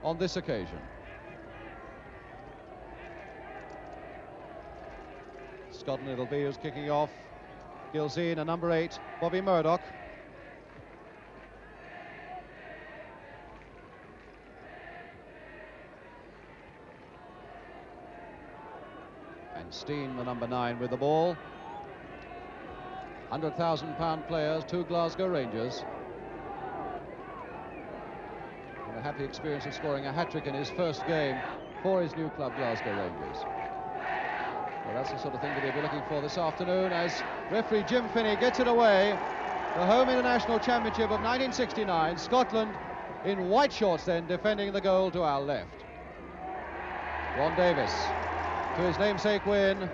on this occasion. Scotland it'll be who's kicking off. Gilzean and number 8, Bobby Murdoch. And Stein, the number 9, with the ball. £100,000 players, 2 Glasgow Rangers. And a happy experience of scoring a hat-trick in his first game for his new club, Glasgow Rangers. Well, that's the sort of thing that he'll be looking for this afternoon as referee Jim Finney gets it away. The home international championship of 1969. Scotland in white shorts then, defending the goal to our left. Ron Davies to his namesake win.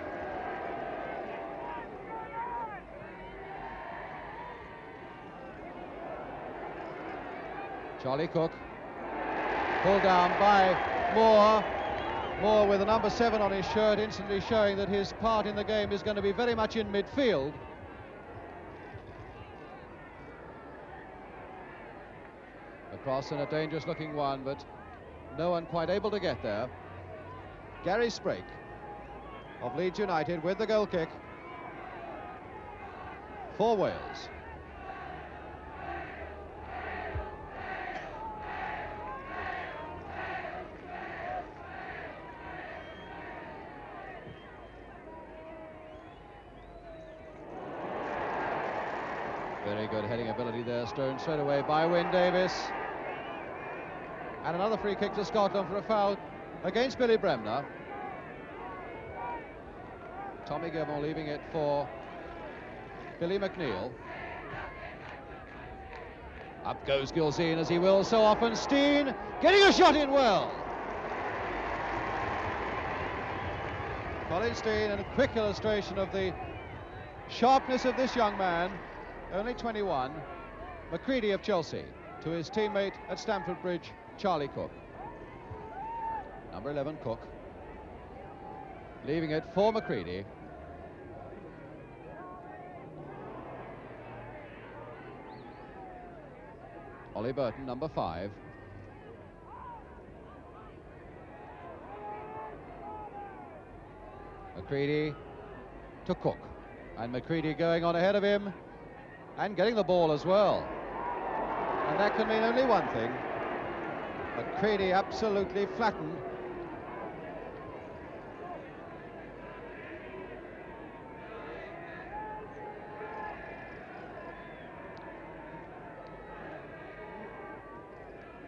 Charlie Cooke, pulled down by Moore. Moore with the number 7 on his shirt, instantly showing that his part in the game is going to be very much in midfield. Across and a dangerous looking one, but no one quite able to get there. Gary Sprake of Leeds United with the goal kick for Wales. Very good heading ability there, Stone straight away by Wyn Davies. And another free kick to Scotland for a foul against Billy Bremner. Tommy Gemmell leaving it for Billy McNeill. Up goes Gilzean, as he will so often. Stein getting a shot in well. Colin Stein, and a quick illustration of the sharpness of this young man. Only 21, McCreadie of Chelsea, to his teammate at Stamford Bridge, Charlie Cooke. Number 11, Cooke, leaving it for McCreadie. Ollie Burton, number 5. McCreadie to Cooke, and McCreadie going on ahead of him and getting the ball as well. And that can mean only one thing. McCreadie absolutely flattened.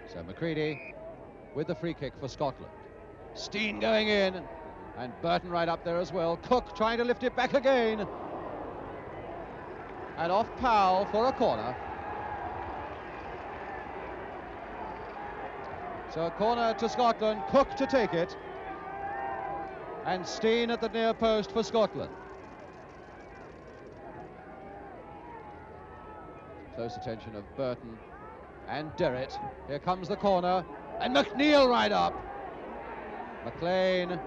So McCreadie with the free kick for Scotland. Stein going in, and Burton right up there as well. Cooke trying to lift it back again. And off Powell for a corner. So a corner to Scotland, Cooke to take it. And Stein at the near post for Scotland. Close attention of Burton and Derrett. Here comes the corner, and McNeill right up. McLean.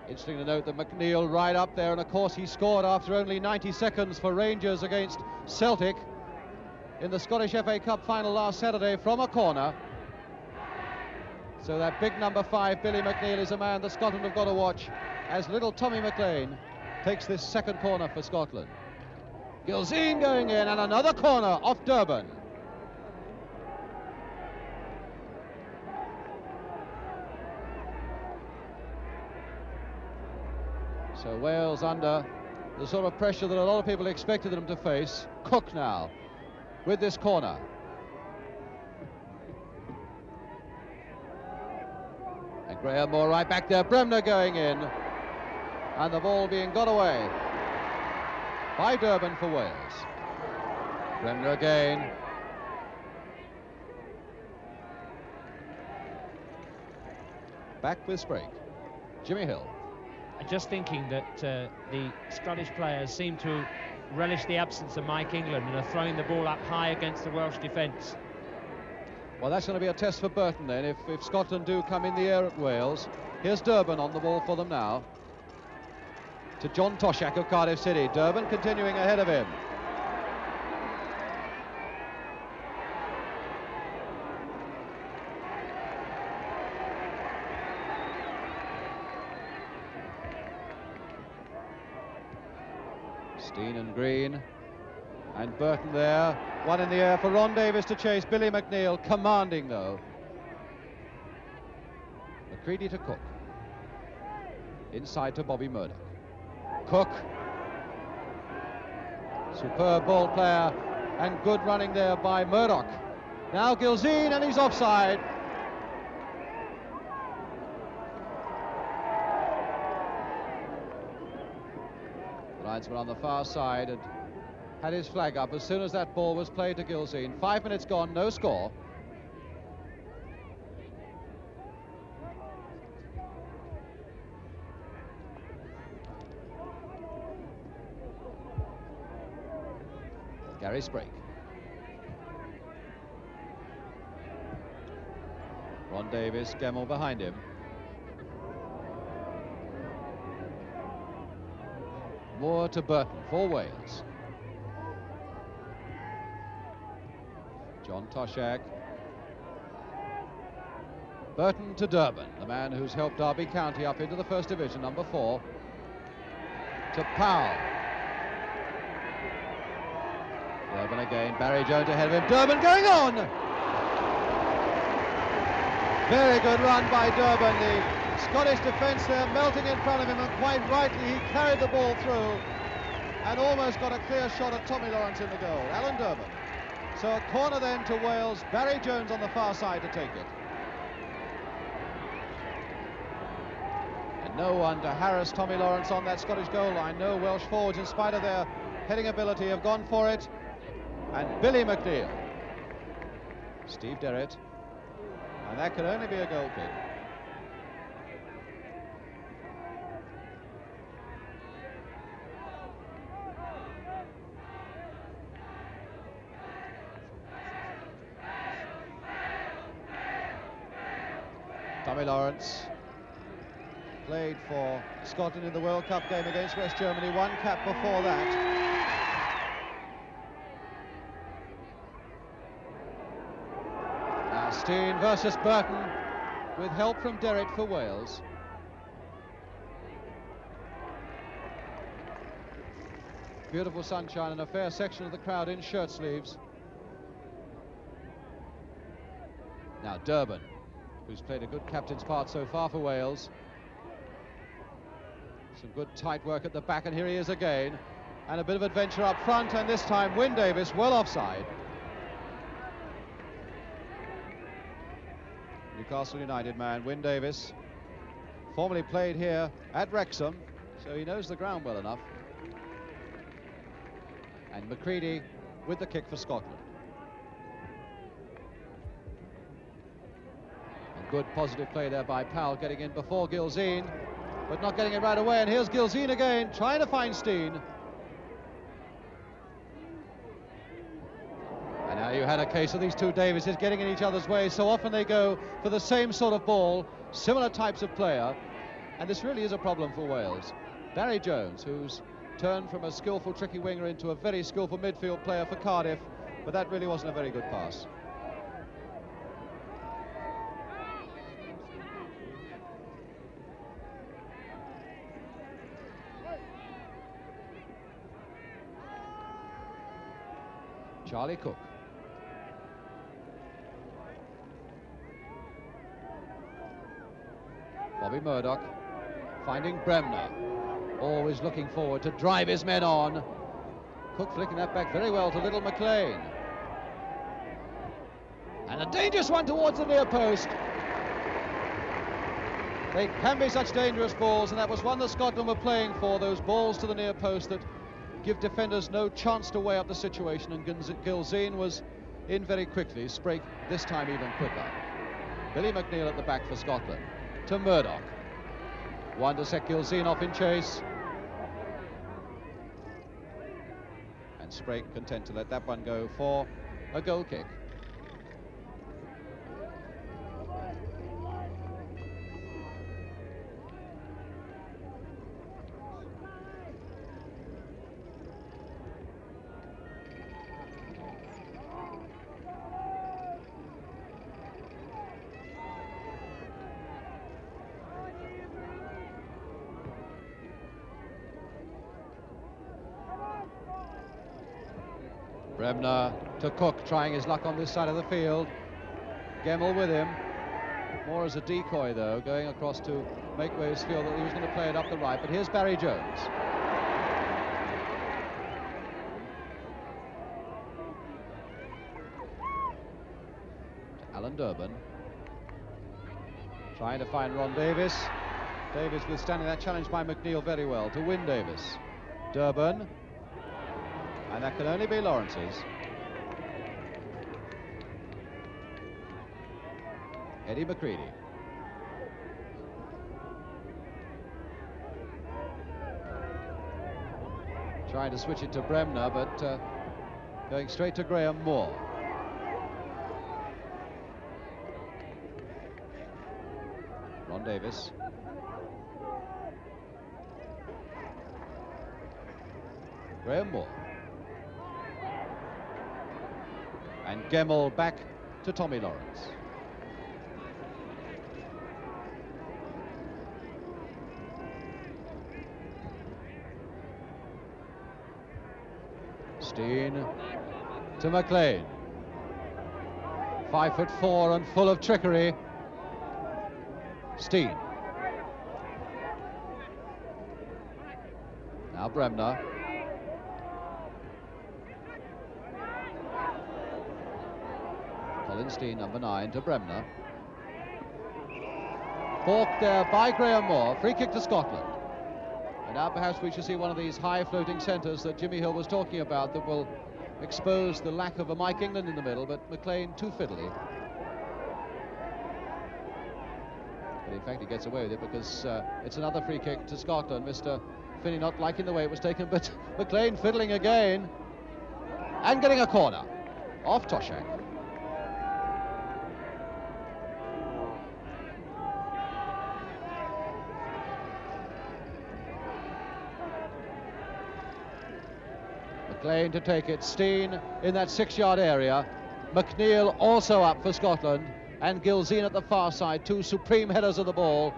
Interesting to note that McNeill right up there, and of course he scored after only 90 seconds for Rangers against Celtic in the Scottish FA Cup final last Saturday from a corner. So that big number 5, Billy McNeill, is a man that Scotland have got to watch as little Tommy McLean takes this second corner for Scotland. Gilzean going in, and another corner off Durban. So Wales under the sort of pressure that a lot of people expected them to face. Cooke now with this corner. And Graham Moore right back there. Bremner going in. And the ball being got away by Durban for Wales. Bremner again. Back with Sprake. Jimmy Hill. Just thinking that the Scottish players seem to relish the absence of Mike England and are throwing the ball up high against the Welsh defence. Well, that's going to be a test for Burton then, if Scotland do come in the air at Wales. Here's Durban on the ball for them now. To John Toshack of Cardiff City. Durban continuing ahead of him. Stein and Green. And Burton there. One in the air for Ron Davies to chase. Billy McNeill commanding though. McCreadie to Cooke. Inside to Bobby Murdoch. Cooke. Superb ball player and good running there by Murdoch. Now Gilzean, and he's offside. The linesman on the far side had his flag up as soon as that ball was played to Gilzean. 5 minutes gone, no score. Gary Sprake. Ron Davies, Gemmell behind him. Moore to Burton for Wales. John Toshack. Burton to Durban, the man who's helped Derby County up into the First Division, number 4. To Powell. Durban again, Barry Jones ahead of him. Durban going on! Very good run by Durban. The Scottish defence there melting in front of him, and quite rightly he carried the ball through and almost got a clear shot at Tommy Lawrence in the goal. Alan Durban. So a corner then to Wales. Barry Jones on the far side to take it. And no one to harass Tommy Lawrence on that Scottish goal line. No Welsh forwards, in spite of their heading ability, have gone for it. And Billy McNeill. Steve Derrett. And that could only be a goal kick. Tommy Lawrence played for Scotland in the World Cup game against West Germany, one cap before that. Now Stein versus Burton with help from Derrett for Wales. Beautiful sunshine and a fair section of the crowd in shirt sleeves. Now Durban, who's played a good captain's part so far for Wales. Some good tight work at the back, and here he is again. And a bit of adventure up front, and this time Wyn Davies well offside. Newcastle United man, Wyn Davies, formerly played here at Wrexham, so he knows the ground well enough. And McCreadie with the kick for Scotland. Good positive play there by Powell, getting in before Gilzean, but not getting it right away. And here's Gilzean again, trying to find Stein. And now you had a case of these two Davies getting in each other's way. So often they go for the same sort of ball, similar types of player. And this really is a problem for Wales. Barry Jones, who's turned from a skillful, tricky winger into a very skillful midfield player for Cardiff, but that really wasn't a very good pass. Charlie Cooke. Bobby Murdoch finding Bremner. Always looking forward to drive his men on. Cooke flicking that back very well to little McLean. And a dangerous one towards the near post. They can be such dangerous balls, and that was one that Scotland were playing for, those balls to the near post that give defenders no chance to weigh up the situation, and Gilzean was in very quickly. Sprake this time even quicker. Billy McNeill at the back for Scotland. To Murdoch. One to set Gilzean off in chase. And Sprake content to let that one go for a goal kick. Bremner to Cooke, trying his luck on this side of the field. Gemmell with him, more as a decoy though, going across to make waves feel that he was going to play it up the right. But here's Barry Jones. To Alan Durban, trying to find Ron Davies. Davies withstanding that challenge by McNeill very well to win Davies. Durban, and that can only be Lawrence's. Eddie McCreadie. Trying to switch it to Bremner, but going straight to Graham Moore. Ron Davies. Graham Moore. And Gemmell back to Tommy Lawrence. Stein to McLean. 5'4" and full of trickery. Stein. Now Bremner. Stein, number 9, to Bremner. Balked there by Graham Moore. Free kick to Scotland. And now perhaps we should see one of these high floating centres that Jimmy Hill was talking about that will expose the lack of a Mike England in the middle, but McLean too fiddly. But in fact he gets away with it because it's another free kick to Scotland. Mr. Finney not liking the way it was taken, but McLean fiddling again and getting a corner off Toshack. McLean to take it. Stein in that 6-yard area. McNeill also up for Scotland, and Gilzean at the far side. Two supreme headers of the ball,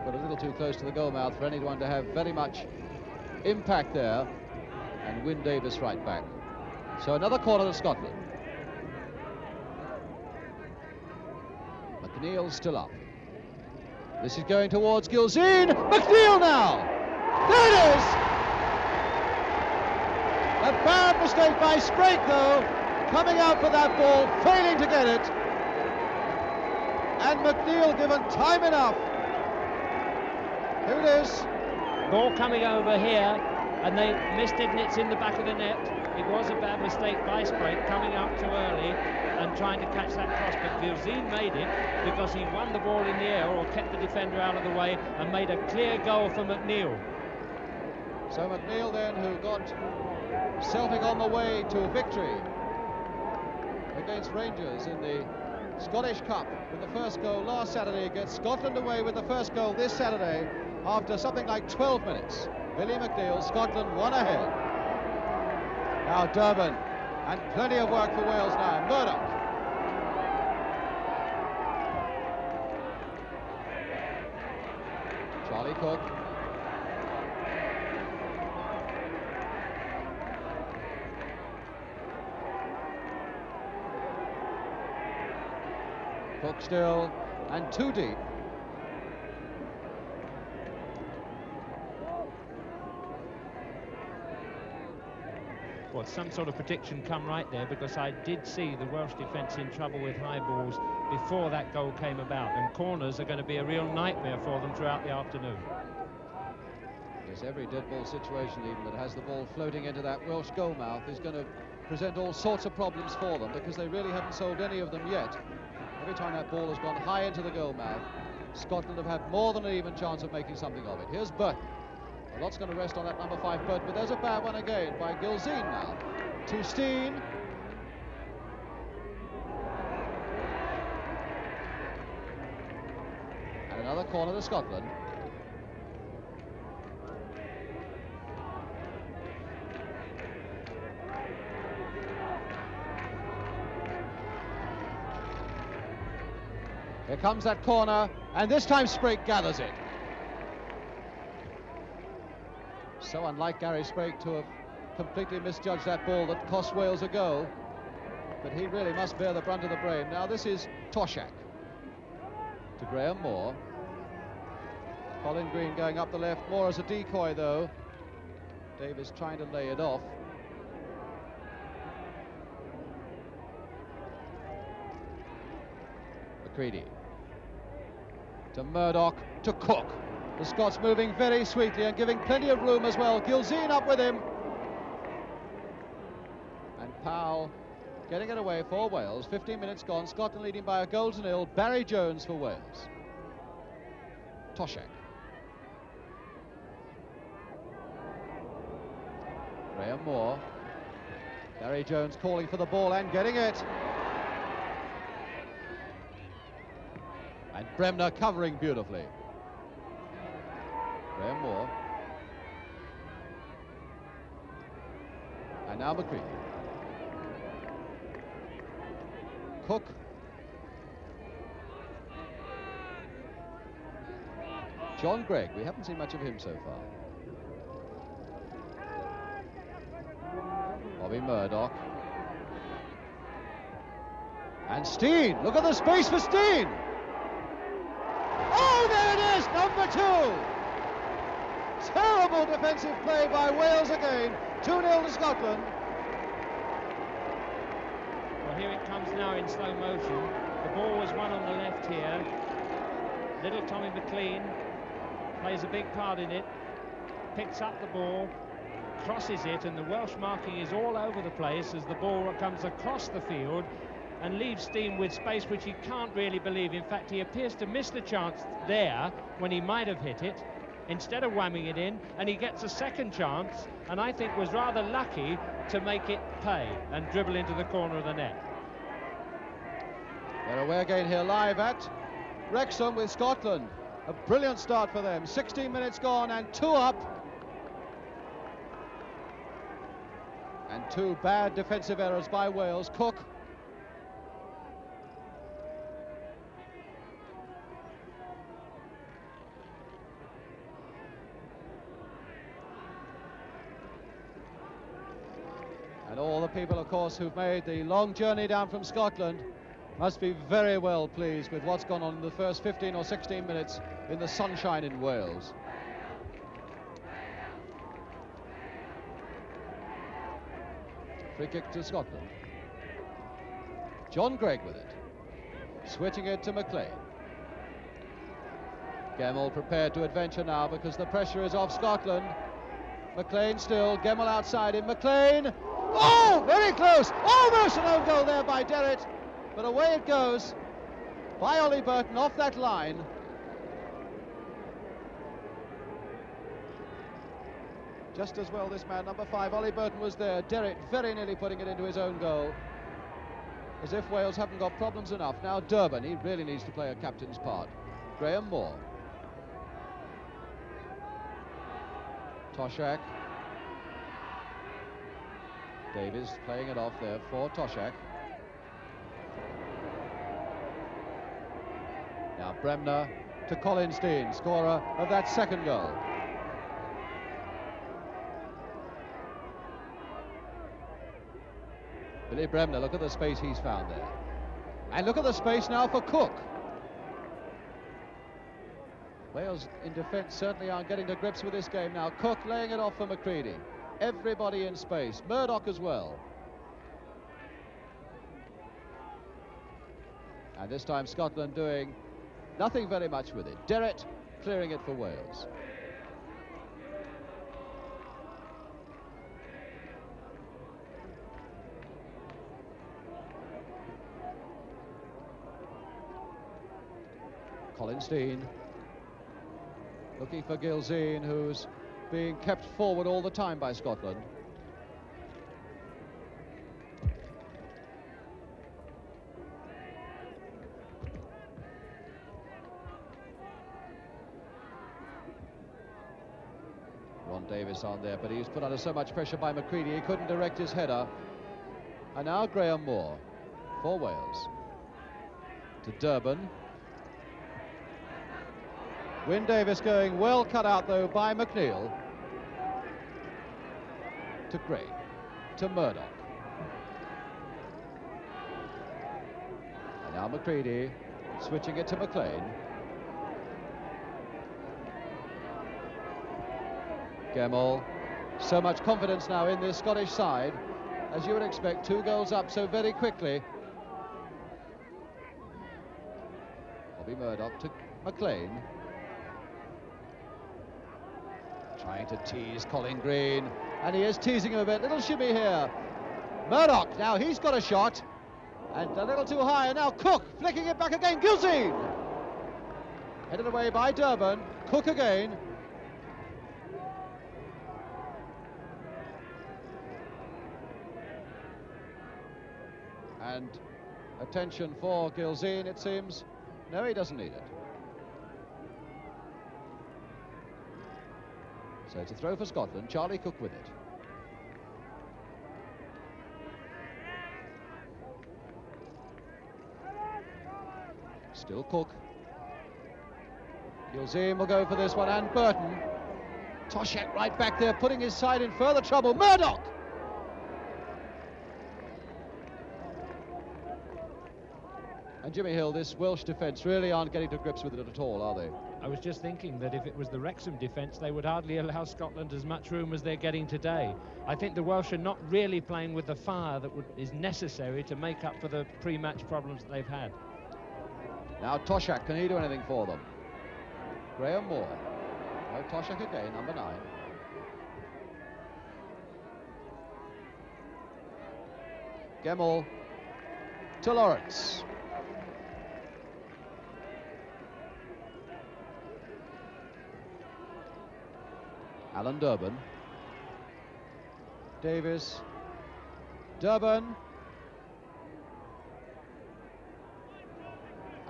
but a little too close to the goal mouth for anyone to have very much impact there, and win Davies right back. So another corner to Scotland. McNeill still up. This is going towards Gilzean. McNeill now. There it is. A bad mistake by Sprake, though, coming out for that ball, failing to get it. And McNeill given time enough. Here it is. Ball coming over here, and they missed it, and it's in the back of the net. It was a bad mistake by Sprake, coming out too early and trying to catch that cross, but Gilzean made it because he won the ball in the air or kept the defender out of the way and made a clear goal for McNeill. So McNeill then, who got Celtic on the way to victory against Rangers in the Scottish Cup with the first goal last Saturday, gets Scotland away with the first goal this Saturday after something like 12 minutes. Billy McNeill, Scotland 1 ahead. Now Durban, and plenty of work for Wales now. Murdoch. Charlie Cooke. Cooke still, and too deep. Well, some sort of prediction come right there, because I did see the Welsh defence in trouble with high balls before that goal came about, and corners are going to be a real nightmare for them throughout the afternoon. Yes, every dead ball situation even that has the ball floating into that Welsh goal mouth is going to present all sorts of problems for them, because they really haven't solved any of them yet. Every time that ball has gone high into the goal mouth, Scotland have had more than an even chance of making something of it. Here's Burton. A lot's going to rest on that number 5 Burton, but there's a bad one again by Gilzean now. To Stein. And another corner to Scotland. Here comes that corner, and this time Sprake gathers it. So unlike Gary Sprake to have completely misjudged that ball that cost Wales a goal. But he really must bear the brunt of the blame. Now this is Toshack to Graham Moore. Colin Green going up the left, Moore as a decoy though. Davies trying to lay it off. McCreadie to Murdoch to Cooke. The Scots moving very sweetly and giving plenty of room as well. Gilzean up with him. And Powell getting it away for Wales. 15 minutes gone. Scotland leading by a goal to nil. Barry Jones for Wales. Toshack. Graham Moore. Barry Jones calling for the ball and getting it. And Bremner covering beautifully. Graham Moore. And now McCreadie. Cooke. John Greig, we haven't seen much of him so far. Bobby Murdoch. And Stein, look at the space for Stein. Oh, there it is, number 2. Terrible defensive play by Wales again. 2-0 to Scotland. Well, here it comes now in slow motion. The ball was won on the left here. Little Tommy McLean plays a big part in it. Picks up the ball, crosses it, and the Welsh marking is all over the place as the ball comes across the field and leaves Stein with space which he can't really believe. In fact, he appears to miss the chance there when he might have hit it instead of whamming it in, and he gets a second chance, and I think was rather lucky to make it pay and dribble into the corner of the net. They're away again here live at Wrexham with Scotland. A brilliant start for them. 16 minutes gone and 2 up. And 2 bad defensive errors by Wales. Cooke. And all the people, of course, who've made the long journey down from Scotland must be very well pleased with what's gone on in the first 15 or 16 minutes in the sunshine in Wales. Free kick to Scotland. John Greig with it. Switching it to McLean. Gemmell prepared to adventure now because the pressure is off Scotland. McLean still, Gemmell outside him. McLean! Oh, very close! Almost an own goal there by Derrett. But away it goes by Ollie Burton off that line. Just as well this man, number 5, Ollie Burton was there. Derrett very nearly putting it into his own goal. As if Wales haven't got problems enough. Now Durban, he really needs to play a captain's part. Graham Moore. Toshack. Davies playing it off there for Toshack. Now Bremner to Colin Stein, scorer of that second goal. Billy Bremner, look at the space he's found there. And look at the space now for Cooke. Wales in defence certainly aren't getting to grips with this game now. Cooke laying it off for McCreadie. Everybody in space. Murdoch as well. And this time Scotland doing nothing very much with it. Derrett clearing it for Wales. Colin Stein looking for Gilzean, who's being kept forward all the time by Scotland. Davies on there, but he was put under so much pressure by McCreadie he couldn't direct his header. And now Graham Moore for Wales. To Durban. Wyn Davies going well cut out though by McNeill. to Greig, to Murdoch. And now McCreadie switching it to McLean. Gemmell, so much confidence now in this Scottish side, as you would expect, 2 goals up so very quickly. Bobby Murdoch to McLean. Trying to tease Colin Green, and he is teasing him a bit. Little shimmy here. Murdoch, now he's got a shot, and a little too high, and now Cooke flicking it back again. Gilzean! Headed away by Durban. Cooke again. And attention for Gilzean, it seems. No, he doesn't need it. So it's a throw for Scotland. Charlie Cooke with it. Still Cooke. Gilzean will go for this one, and Burton. Toshack right back there, putting his side in further trouble. Murdoch! And Jimmy Hill, this Welsh defence really aren't getting to grips with it at all, are they? I was just thinking that if it was the Wrexham defence, they would hardly allow Scotland as much room as they're getting today. I think the Welsh are not really playing with the fire that is necessary to make up for the pre-match problems that they've had. Now Toshack, can he do anything for them? Graham Moore. No, Toshack again, number 9. Gemmell to Lawrence. Alan Durban. Davies. Durban.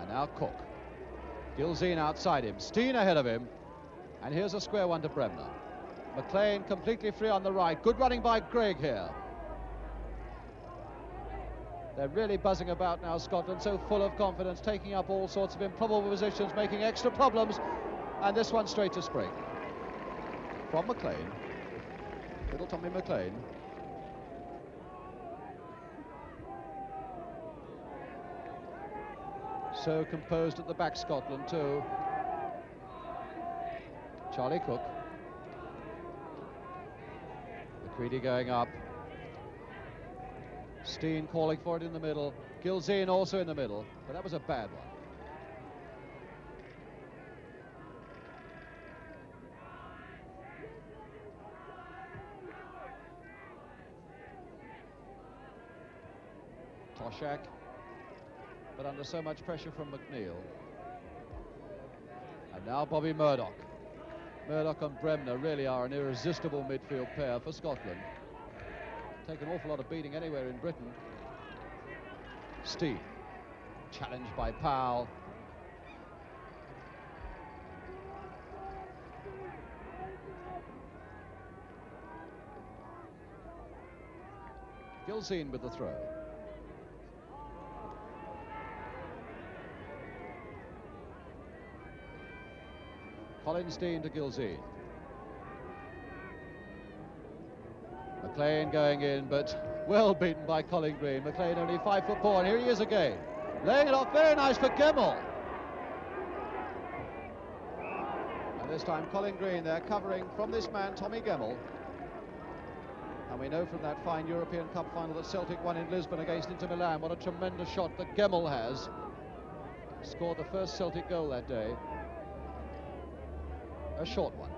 And now Cooke. Gilzean outside him. Stein ahead of him. And here's a square one to Bremner. McLean completely free on the right. Good running by Greig here. They're really buzzing about now, Scotland, so full of confidence, taking up all sorts of improbable positions, making extra problems. And this one straight to Sprake. From McLean. Little Tommy McLean. So composed at the back, Scotland too. Charlie Cooke. McCreadie going up. Stein calling for it in the middle. Gilzean also in the middle, but that was a bad one. Toshack, but under so much pressure from McNeill. And now Bobby Murdoch. Murdoch and Bremner really are an irresistible midfield pair for Scotland. Take an awful lot of beating anywhere in Britain. Stein, challenged by Powell. Gilzean with the throw. Colin Stein to Gilzean. McLean going in, but well beaten by Colin Green. McLean only 5'4", and here he is again. Laying it off, very nice for Gemmell. And this time Colin Green there covering from this man, Tommy Gemmell. And we know from that fine European Cup final that Celtic won in Lisbon against Inter Milan what a tremendous shot that Gemmell has. Scored the first Celtic goal that day. A short one.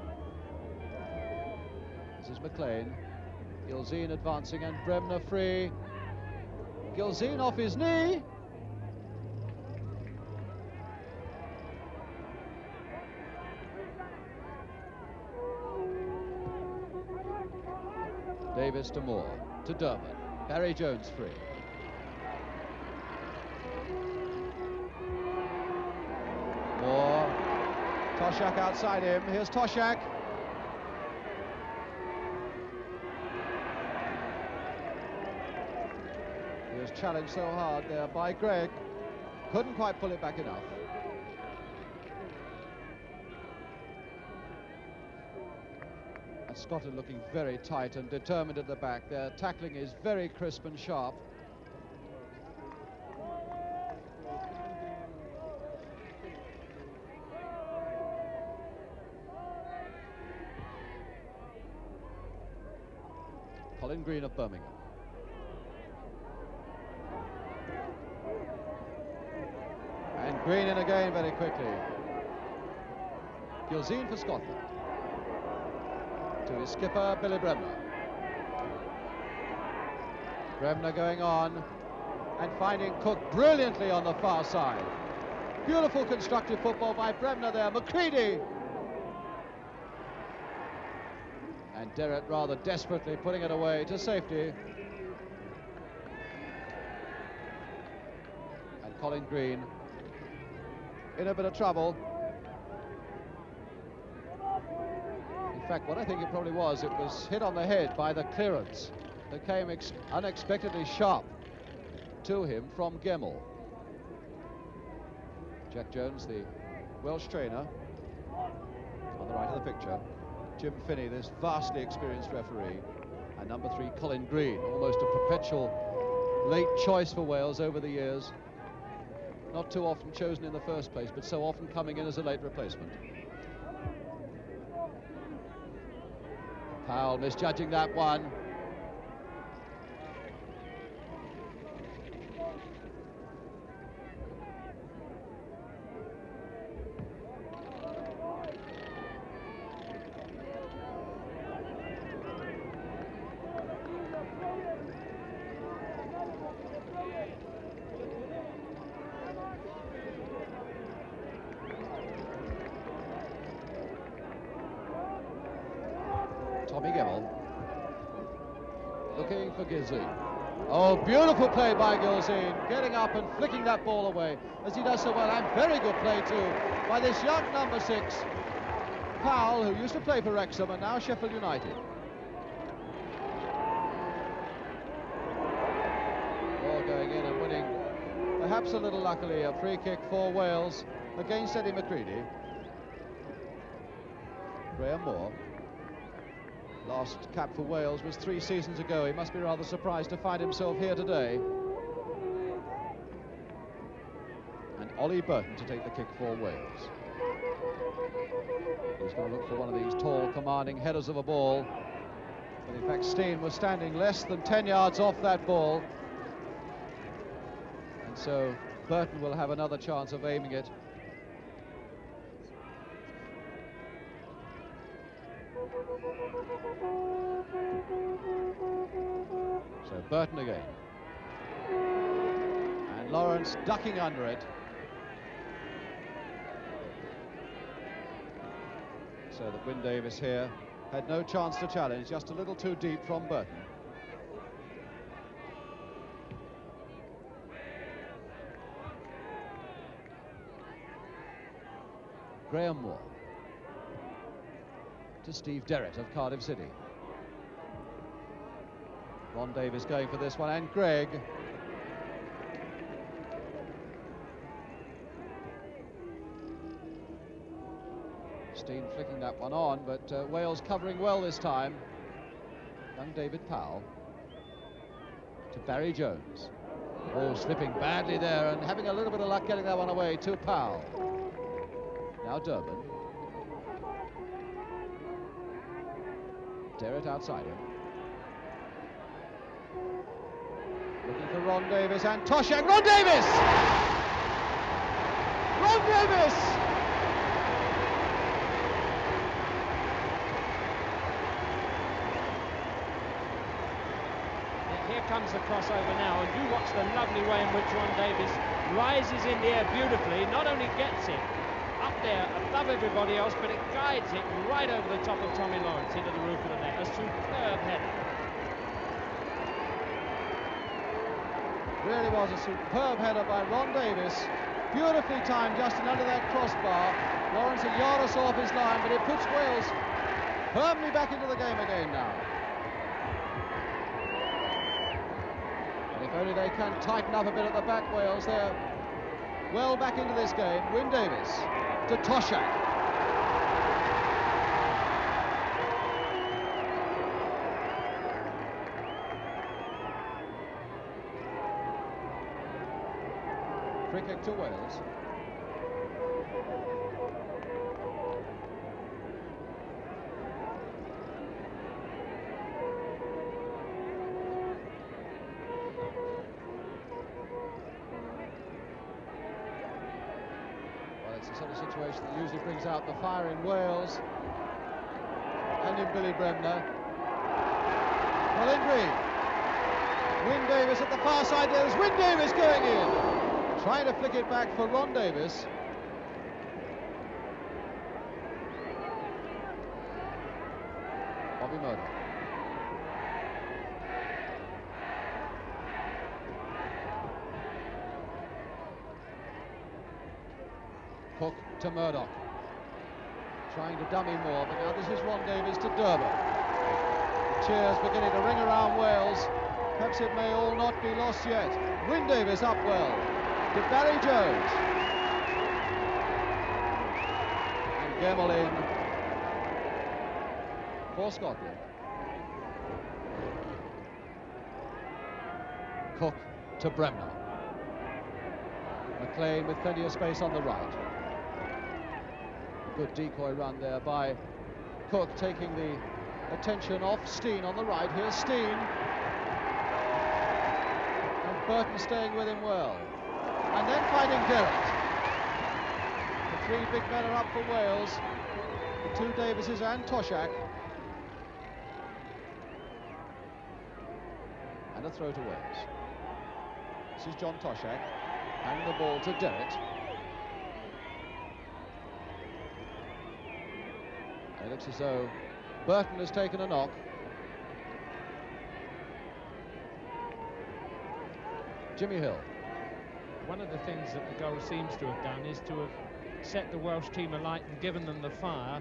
This is McLean. Gilzean advancing and Bremner free. Gilzean off his knee. Davies to Moore, to Durban. Barry Jones free. Moore. Toshack outside him. Here's Toshack. He was challenged so hard there by Greig. Couldn't quite pull it back enough. And Scotland looking very tight and determined at the back. Their tackling is very crisp and sharp. Colin Green of Birmingham. And Green in again very quickly. Gilzean for Scotland. To his skipper, Billy Bremner. Bremner going on and finding Cooke brilliantly on the far side. Beautiful constructive football by Bremner there. McCreadie. And Derrett rather desperately putting it away to safety. And Colin Green in a bit of trouble. In fact, what I think it probably was, it was hit on the head by the clearance that came unexpectedly sharp to him from Gemmell. Jack Jones, the Welsh trainer, on the right of the picture. Jim Finney, this vastly experienced referee, and number 3, Colin Green, almost a perpetual late choice for Wales over the years. Not too often chosen in the first place, but so often coming in as a late replacement. Powell misjudging that one. Gemmell looking for Gilzean. Oh, beautiful play by Gilzean, getting up and flicking that ball away as he does so well, and very good play too by this young number 6 Powell, who used to play for Wrexham and now Sheffield United. Ball going in and winning, perhaps a little luckily, a free kick for Wales against Eddie McCreadie. Graham Moore. Last cap for Wales was 3 seasons ago. He must be rather surprised to find himself here today. And Ollie Burton to take the kick for Wales. He's going to look for one of these tall, commanding headers of a ball. But in fact, Stein was standing less than 10 yards off that ball. And so Burton will have another chance of aiming it. So Burton again. And Lawrence ducking under it. So that Wyn Davies here had no chance to challenge, just a little too deep from Burton. Graham Moore to Steve Derrett of Cardiff City. Ron Davies going for this one, and Greig. Stein flicking that one on, but Wales covering well this time. Young David Powell to Barry Jones. Oh, slipping badly there and having a little bit of luck getting that one away to Powell. Now Durban. Derrett outside him. Looking for Ron Davies and Toshack. Ron Davies! Ron Davies! Here comes the crossover now, and you watch the lovely way in which Ron Davies rises in the air beautifully. Not only gets it up there above everybody else, but it guides it right over the top of Tommy Lawrence into the roof of the net. A superb header. Really was a superb header by Ron Davies. Beautifully timed just in under that crossbar. Lawrence a yard or so off his line, but it puts Wales firmly back into the game again now. And if only they can tighten up a bit at the back, Wales, they're well back into this game. Wyn Davies to Toshack. Free kick to Wales. Well, it's the sort of situation that usually brings out the fire in Wales and in Billy Bremner. Well, in Greig. Wyn Davies at the far side. There's Wyn Davies going in. Trying to flick it back for Ron Davies. Bobby Murdoch. Cooke to Murdoch. Trying to dummy more, but now this is Ron Davies to Durban. Cheers beginning to ring around Wales. Perhaps it may all not be lost yet. Wyn Davies up well to Barry Jones. And Gemmell in for Scotland. Cooke to Bremner. McLean with plenty of space on the right. Good decoy run there by Cooke, taking the attention off Stein on the right. Here's Stein. And Burton staying with him well. And then finding Derrett. The three big men are up for Wales. The two Davieses and Toshack. And a throw to Wales. This is John Toshack. Handing the ball to Derrett. It looks as though Burton has taken a knock. Jimmy Hill. One of the things that the goal seems to have done is to have set the Welsh team alight and given them the fire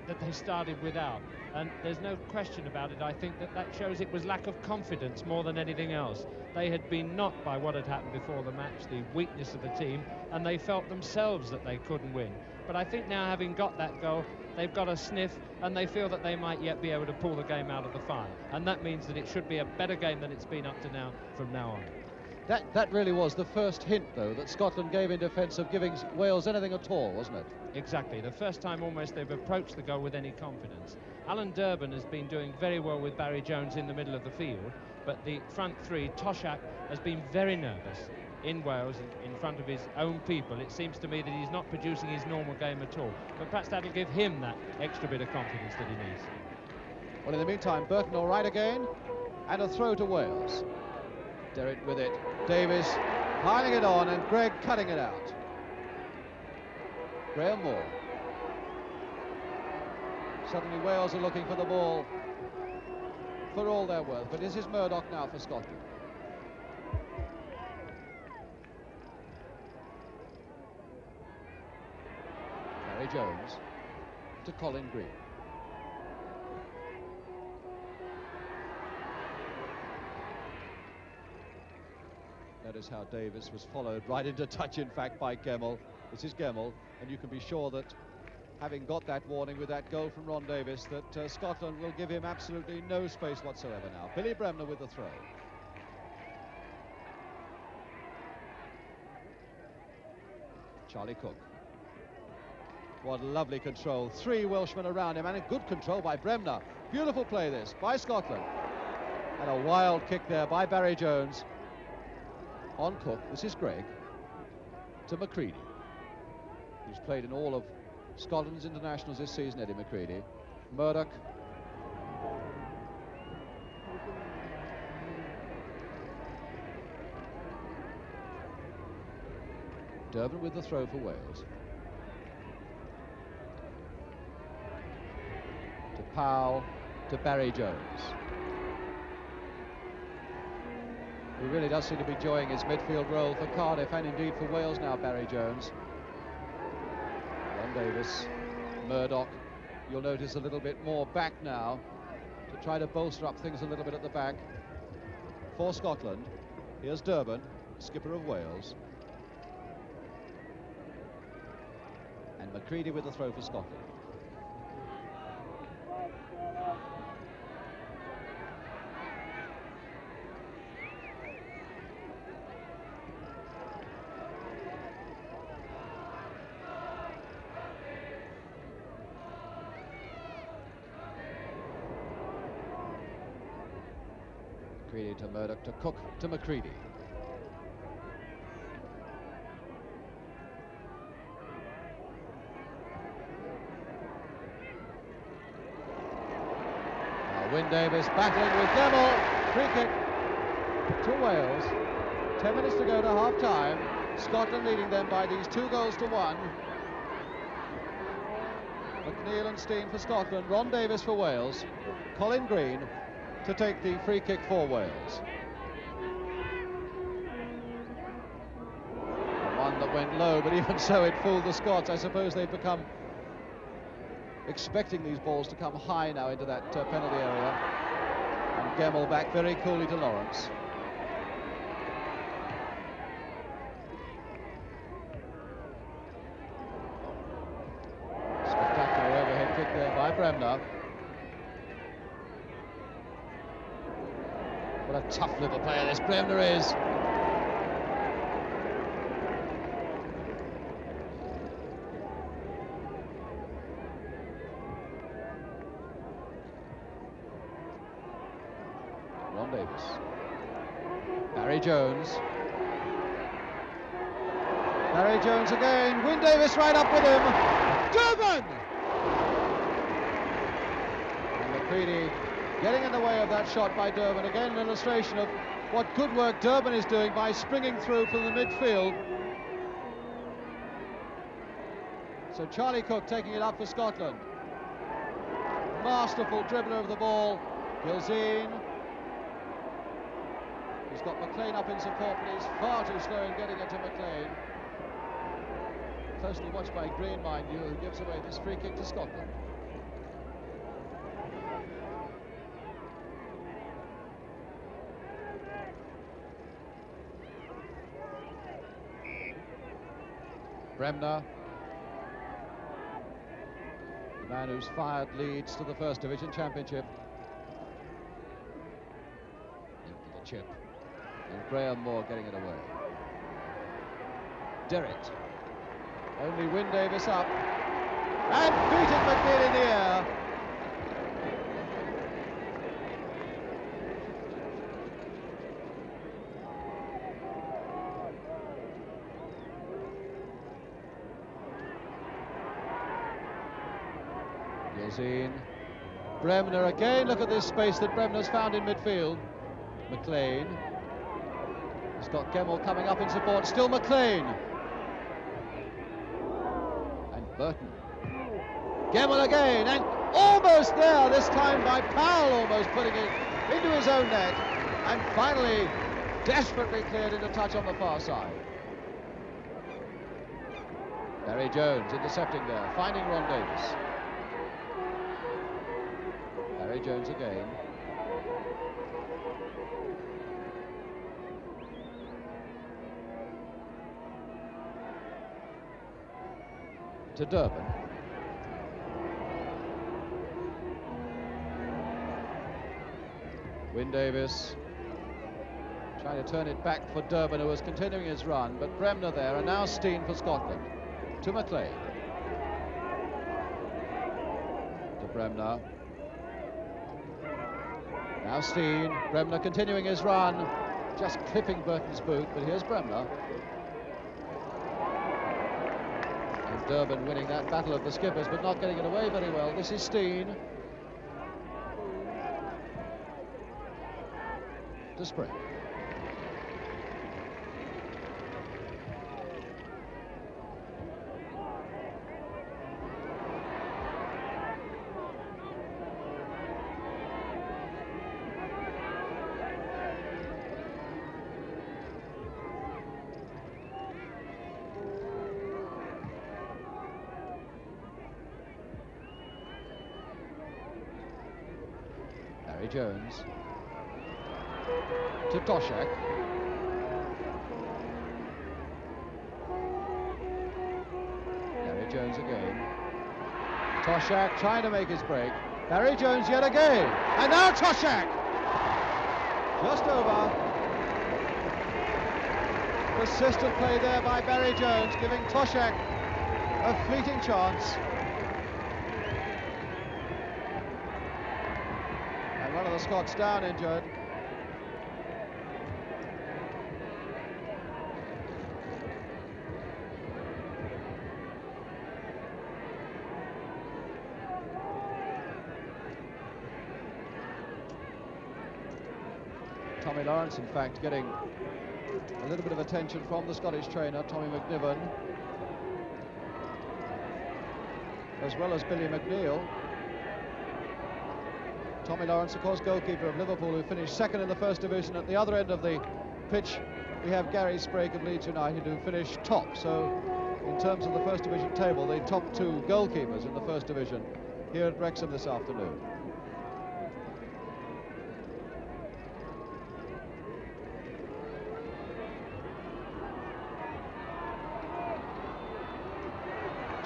that they started without. And there's no question about it. I think that shows it was lack of confidence more than anything else. They had been knocked by what had happened before the match, the weakness of the team, and they felt themselves that they couldn't win. But I think now, having got that goal, they've got a sniff, and they feel that they might yet be able to pull the game out of the fire. And that means that it should be a better game than it's been up to now from now on. That really was the first hint, though, that Scotland gave in defence of giving Wales anything at all, wasn't it? Exactly. The first time almost they've approached the goal with any confidence. Alan Durban has been doing very well with Barry Jones in the middle of the field, but the front three, Toshack, has been very nervous in Wales in front of his own people. It seems to me that he's not producing his normal game at all, but perhaps that'll give him that extra bit of confidence that he needs. Well, in the meantime, Burton all right again, and a throw to Wales. Derrett with it. Davies piling it on, and Greig cutting it out. Graham Moore. Suddenly Wales are looking for the ball for all they're worth, but this is Murdoch now for Scotland. Barry Jones to Colin Greig. Notice how Davies was followed right into touch, in fact, by Gemmell. This is Gemmell, and you can be sure that, having got that warning with that goal from Ron Davies, that Scotland will give him absolutely no space whatsoever now. Billy Bremner with the throw. Charlie Cooke. What lovely control. Three Welshmen around him, and a good control by Bremner. Beautiful play this by Scotland. And a wild kick there by Barry Jones. On Cooke, this is Greig, to McCreadie, who's played in all of Scotland's internationals this season, Eddie McCreadie. Murdoch. Durban with the throw for Wales. To Powell, to Barry Jones. He really does seem to be enjoying his midfield role for Cardiff and indeed for Wales now, Barry Jones. Ron Davies, Murdoch. You'll notice a little bit more back now to try to bolster up things a little bit at the back for Scotland. Here's Durban, skipper of Wales. And McCreadie with the throw for Scotland. McCreadie to Murdoch to Cooke to McCreadie. Wyn Davies battling with Gemmell. Free kick to Wales. 10 minutes to go to half-time. Scotland leading them by these 2-1. McNeill and Stein for Scotland. Ron Davies for Wales. Colin Green to take the free kick for Wales. One that went low, but even so it fooled the Scots. I suppose they've become expecting these balls to come high now into that penalty area. And Gemmell back very coolly to Lawrence. Spectacular overhead kick there by Bremner. What a tough little player this Bremner is. Ron Davies. Barry Jones. Barry Jones again. Wyn Davies right up with him. Durban! And McCreadie getting in the way of that shot by Durban. Again, an illustration of what good work Durban is doing by springing through from the midfield. So Charlie Cooke taking it up for Scotland. Masterful dribbler of the ball. Gilzean. He's got McLean up in support, but he's far too slow in getting it to McLean. Closely watched by Green, mind you, who gives away this free kick to Scotland. Bremner, the man who's fired Leeds to the First Division Championship. Into the chip. And Graham Moore getting it away. Derrett. Only Wyn Davies up. And beating McNeill in the air. Gilzean. Bremner again. Look at this space that Bremner's found in midfield. McLean. He's got Gemmell coming up in support. Still McLean. And Burton. Gemmell again. And almost there this time by Powell, almost putting it into his own net. And finally, desperately cleared into touch on the far side. Barry Jones intercepting there, finding Ron Davies. Barry Jones again. To Durban. Wyn Davies trying to turn it back for Durban, who was continuing his run, but Bremner there, and now Stein for Scotland. To McLean. To Bremner. Now Stein. Bremner continuing his run, just clipping Burton's boot, but here's Bremner. And Durban winning that battle of the skippers, but not getting it away very well. This is Stein. To Sprake. Jones to Toshack. Barry Jones again. Toshack trying to make his break. Barry Jones yet again. And now Toshack. Just over. Persistent play there by Barry Jones, giving Toshack a fleeting chance. One of the Scots down injured. Tommy Lawrence, in fact, getting a little bit of attention from the Scottish trainer, Tommy McNiven, as well as Billy McNeill. Tommy Lawrence, of course, goalkeeper of Liverpool, who finished second in the First Division. At the other end of the pitch, we have Gary Sprake of Leeds United, who finished top. So, in terms of the First Division table, the top two goalkeepers in the First Division here at Wrexham this afternoon.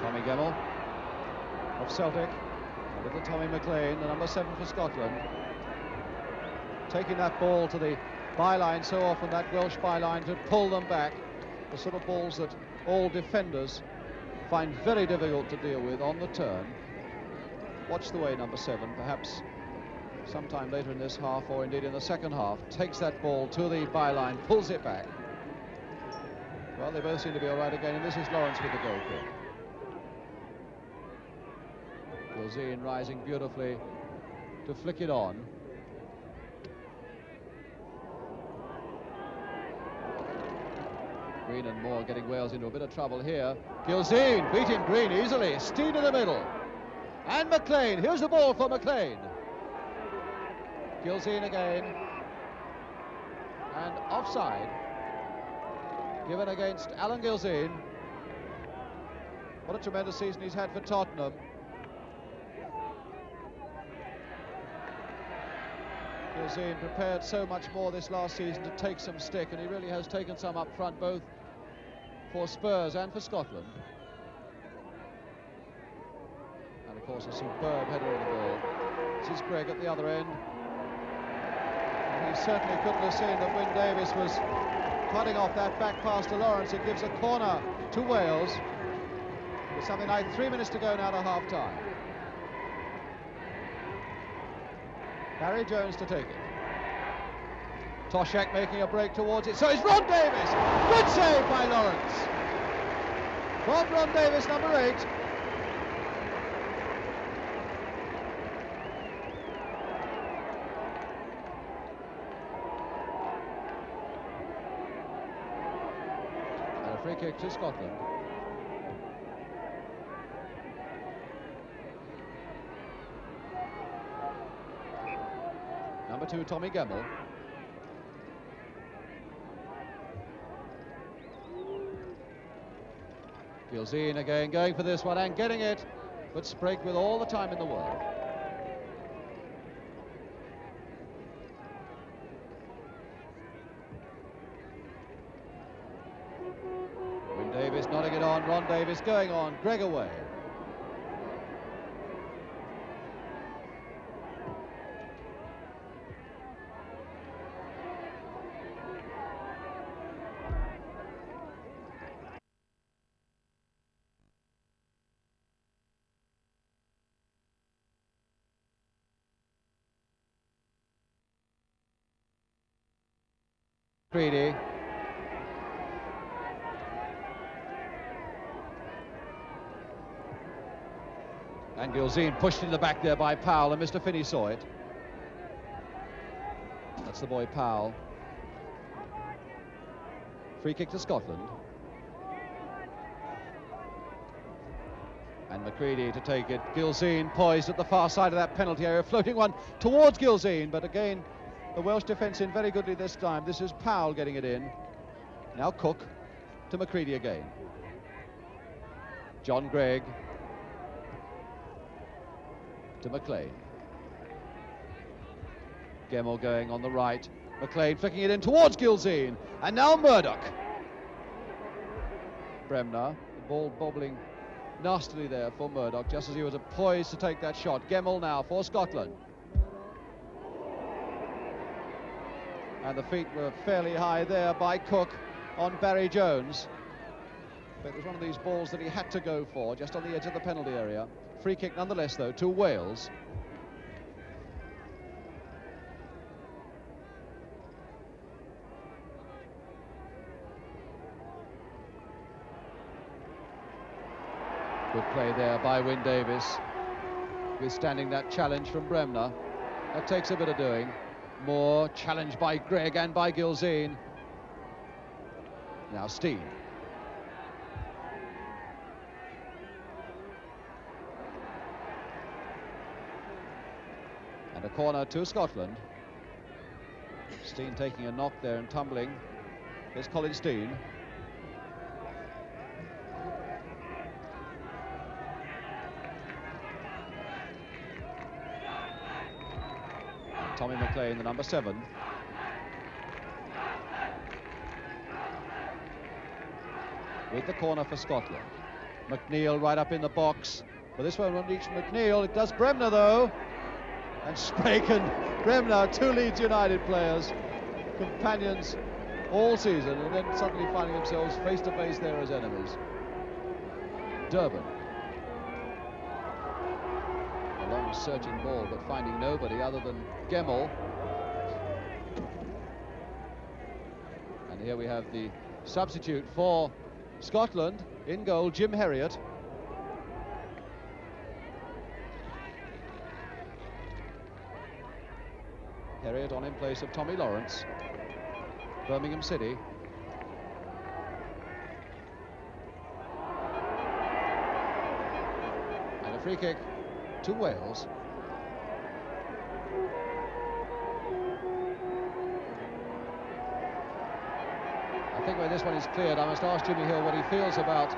Tommy Gemmell of Celtic, and little Tommy McLean, the number 7 for Scotland, taking that ball to the byline so often, that Welsh byline, to pull them back. The sort of balls that all defenders find very difficult to deal with on the turn. Watch the way number 7, perhaps sometime later in this half, or indeed in the second half, takes that ball to the byline, pulls it back. Well, they both seem to be all right again, and this is Lawrence with the goal kick. Gilzean rising beautifully to flick it on. Green and Moore getting Wales into a bit of trouble here. Gilzean beating Green easily. Stein in the middle. And McLean. Here's the ball for McLean. Gilzean again. And offside. Given against Alan Gilzean. What a tremendous season he's had for Tottenham. Gilzean prepared so much more this last season to take some stick, and he really has taken some up front, both for Spurs and for Scotland. And of course a superb header of the ball. This is Greig at the other end. And he certainly couldn't have seen that Wyn Davies was cutting off that back pass to Lawrence. It gives a corner to Wales with something like 3 minutes to go now to half-time. Barry Jones to take it. Toshack making a break towards it. So it's Ron Davies. Good save by Lawrence. From Ron Davies, number 8. And a free kick to Scotland. Number 2, Tommy Gemmell. Gilzean again going for this one and getting it, but Sprake with all the time in the world. Wyn Davies nodding it on, Ron Davies going on, Greig away. McCreadie. And Gilzean pushed in the back there by Powell, and Mr. Finney saw it. That's the boy Powell. Free kick to Scotland. And McCreadie to take it. Gilzean poised at the far side of that penalty area, floating one towards Gilzean, but again the Welsh defence in very goodly this time. This is Powell getting it in. Now Cooke to McCreadie again. John Greig to McLean. Gemmell going on the right. McLean flicking it in towards Gilzean. And now Murdoch. Bremner, the ball bobbling nastily there for Murdoch, just as he was poised to take that shot. Gemmell now for Scotland. And the feet were fairly high there by Cooke on Barry Jones. But it was one of these balls that he had to go for, just on the edge of the penalty area. Free kick nonetheless, though, to Wales. Good play there by Wyn Davies, withstanding that challenge from Bremner. That takes a bit of doing. Moore challenged by Greig and by Gilzean. Now Stein. And a corner to Scotland. Stein taking a knock there and tumbling. Here's Colin Stein. Tommy McLean, the number 7. With the corner for Scotland. McNeill right up in the box. But this one won't reach McNeill. It does Bremner, though. And Sprake and Bremner, 2 Leeds United players, companions all season, and then suddenly finding themselves face to face there as enemies. Durban. A long searching ball, but finding nobody other than Gemmell. And here we have the substitute for Scotland in goal, Jim Herriot. Herriot on in place of Tommy Lawrence, Birmingham City. And a free kick to Wales. I think when this one is cleared, I must ask Jimmy Hill what he feels about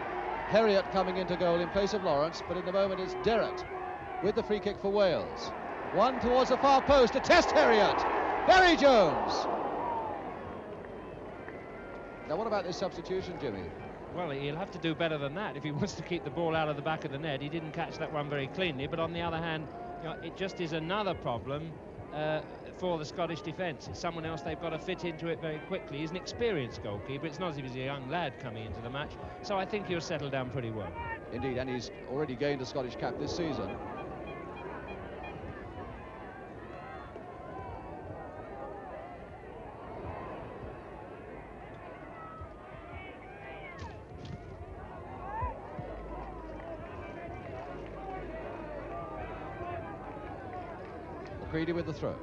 Herriot coming into goal in place of Lawrence, but in the moment it's Derrett with the free kick for Wales. One towards the far post to test Herriot. Barry Jones. Now what about this substitution, Jimmy? Well, he'll have to do better than that if he wants to keep the ball out of the back of the net. He didn't catch that one very cleanly, but on the other hand, you know, it just is another problem for the Scottish defence. It's someone else they've got to fit into it very quickly. He's an experienced goalkeeper. It's not as if he's a young lad coming into the match, so I think he'll settle down pretty well. Indeed, and he's already gained a Scottish cap this season. McCreadie with the throw.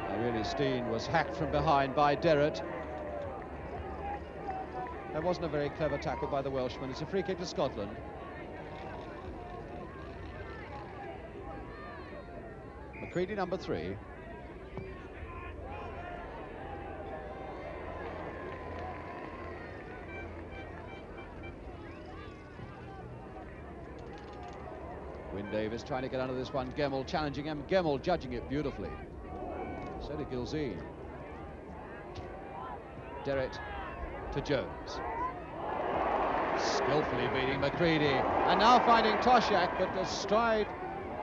And really, Stein was hacked from behind by Derrett. That wasn't a very clever tackle by the Welshman. It's a free kick to Scotland. McCreadie, number 3. Davies trying to get under this one. Gemmell challenging him. Gemmell judging it beautifully. So did Gilzean. Derrett to Jones. Skillfully beating McCreadie. And now finding Toshack, but a stride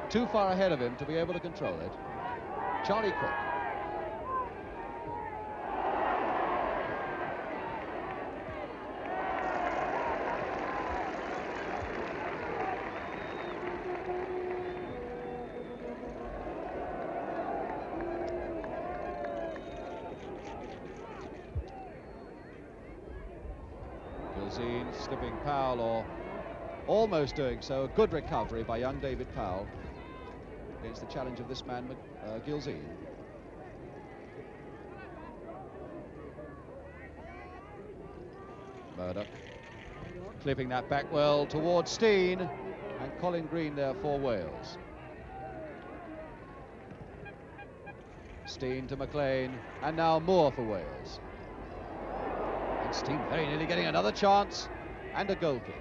too far ahead of him to be able to control it. Charlie Cooke. Slipping Powell, or almost doing so. A good recovery by young David Powell against the challenge of this man, Gilzean. Murdoch clipping that back well towards Stein, and Colin Green there for Wales. Stein to McLean, and now Moore for Wales. Stein very nearly getting another chance, and a goal kick.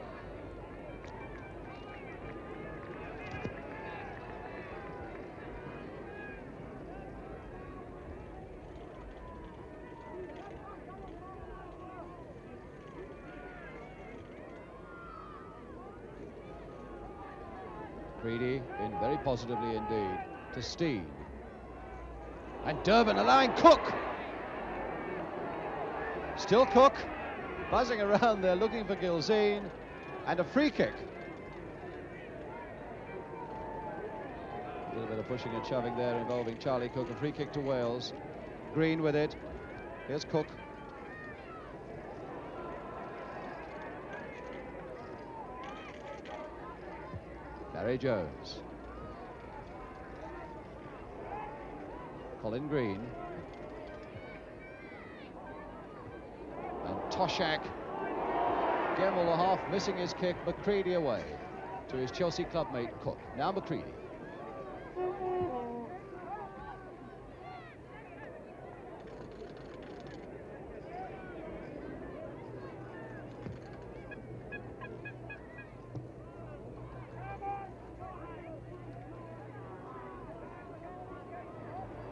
McCreadie in very positively indeed to Stein. And Durban allowing Cooke. Still Cooke, buzzing around there looking for Gilzean, and a free kick. A little bit of pushing and shoving there involving Charlie Cooke. A free kick to Wales. Green with it. Here's Cooke. Barry Jones. Colin Green. And Toshack. Gemmell the half missing his kick. McCreadie away to his Chelsea clubmate Cooke. Now McCreadie.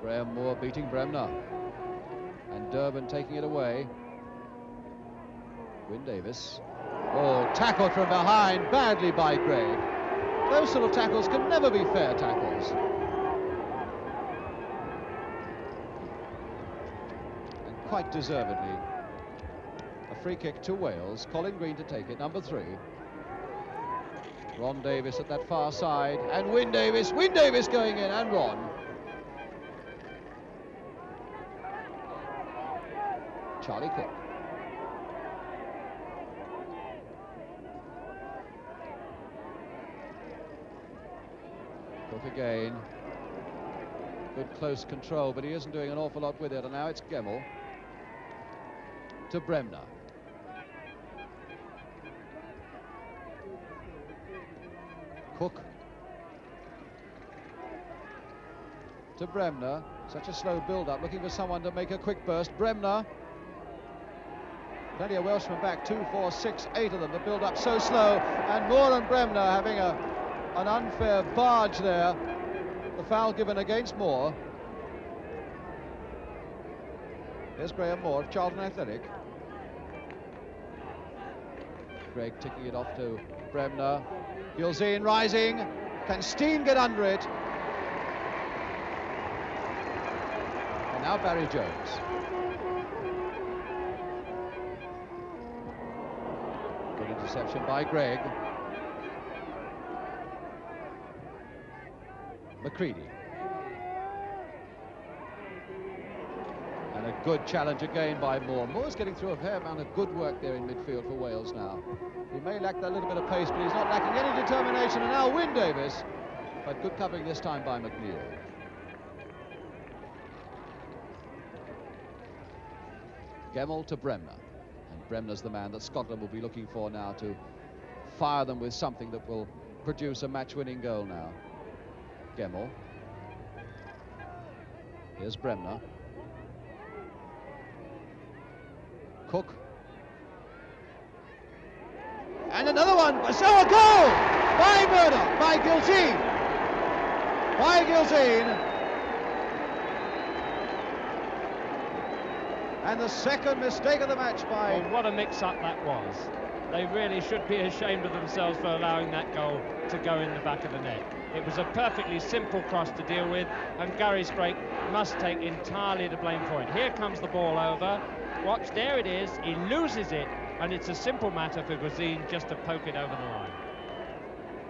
Graham Moore beating Bremner. And Durban taking it away. Wyn Davies. Oh, tackled from behind, badly by Greig. Those sort of tackles can never be fair tackles. And quite deservedly, a free kick to Wales. Colin Green to take it, number 3. Ron Davies at that far side, and Wyn Davies going in, and Ron. Charlie Cooke. Cooke again. Good close control, but he isn't doing an awful lot with it. And now it's Gemmell to Bremner. Cooke to Bremner. Such a slow build-up, looking for someone to make a quick burst. Bremner. Plenty of Welshmen back, 2, 4, 6, 8 of them. The build-up so slow, and Moore and Bremner having an unfair barge there. The foul given against Moore. Here's Graham Moore of Charlton Athletic. Greig ticking it off to Bremner. Gilzean rising. Can Stein get under it? And now Barry Jones. Good interception by Greig. McCreadie. And a good challenge again by Moore. Moore's getting through a fair amount of good work there in midfield for Wales now. He may lack that little bit of pace, but he's not lacking any determination. And now Wyn Davies, but good covering this time by McNeill. Gemmell to Bremner. And Bremner's the man that Scotland will be looking for now to fire them with something that will produce a match-winning goal now. Gemmell. Here's Bremner. Cooke. And another one. So a goal by Murdoch, by Gilzean. By Gilzean. And the second mistake of the match by... Well, what a mix-up that was. They really should be ashamed of themselves for allowing that goal to go in the back of the net. It was a perfectly simple cross to deal with, and Gary Sprake must take entirely the blame for it. Here comes the ball over. Watch, there it is. He loses it, and it's a simple matter for Gilzean just to poke it over the line.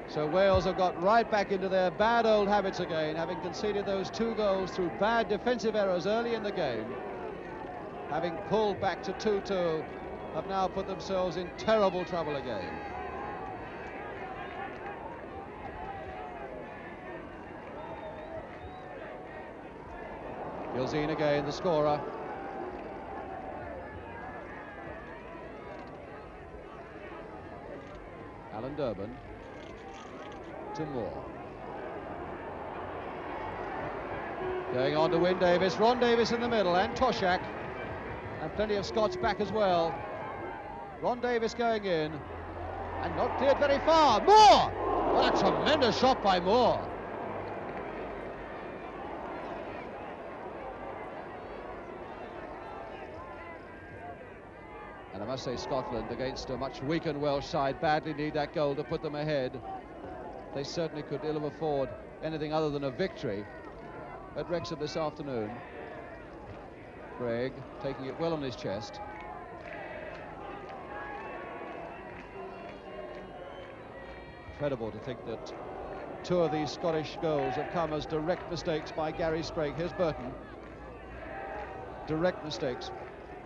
So Wales have got right back into their bad old habits again, having conceded those 2 goals through bad defensive errors early in the game. Having pulled back to 2-2, have now put themselves in terrible trouble again. Gilzean again, the scorer. Alan Durban to Moore. Going on to Wyn Davies, Ron Davies in the middle, and Toshack. And plenty of Scots back as well. Ron Davies going in, and not cleared very far. Moore! What a tremendous shot by Moore. And I must say, Scotland, against a much weakened Welsh side, badly need that goal to put them ahead. They certainly could ill afford anything other than a victory at Wrexham this afternoon. Greig taking it well on his chest. Incredible to think that 2 of these Scottish goals have come as direct mistakes by Gary Sprake. Here's Burton. Direct mistakes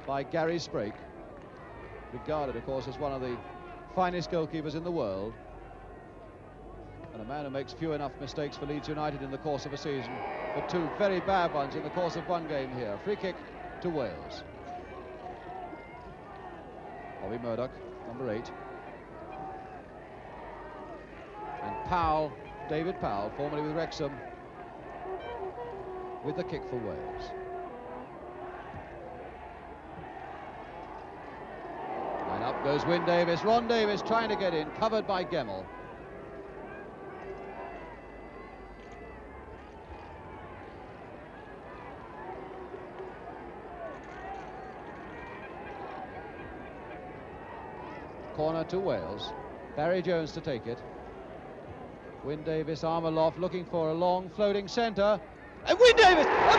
by Gary Sprake. Regarded, of course, as one of the finest goalkeepers in the world. And a man who makes few enough mistakes for Leeds United in the course of a season. but two very bad ones in the course of one game here. Free kick to Wales. Bobby Murdoch, number 8. And Powell, David Powell, formerly with Wrexham, with the kick for Wales. And up goes Wyn Davies. Ron Davies trying to get in, covered by Gemmell. Corner to Wales. Barry Jones to take it. Wyn Davies, arm aloft, looking for a long floating centre. And Wyn Davies, a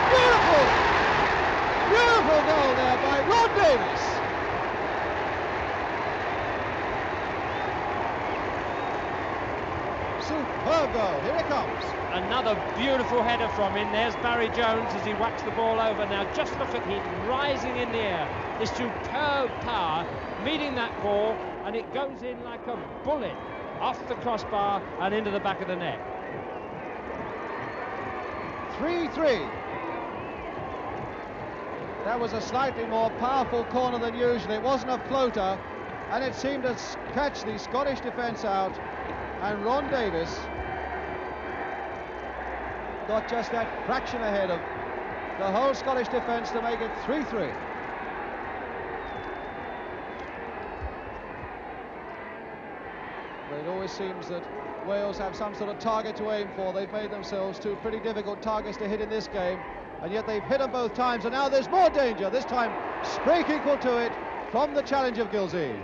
beautiful goal there by Ron Davies. Superb goal, here it comes. Another beautiful header from him. There's Barry Jones as he whacks the ball over. Now just look at him rising in the air. This superb power meeting that ball, and it goes in like a bullet off the crossbar and into the back of the net. 3-3. That was a slightly more powerful corner than usual. It wasn't a floater, and it seemed to catch the Scottish defence out, and Ron Davies got just that fraction ahead of the whole Scottish defence to make it 3-3. But it always seems that Wales have some sort of target to aim for. They've made themselves two pretty difficult targets to hit in this game, and yet they've hit them both times, and now there's more danger. This time, Sprake equal to it from the challenge of Gilzean.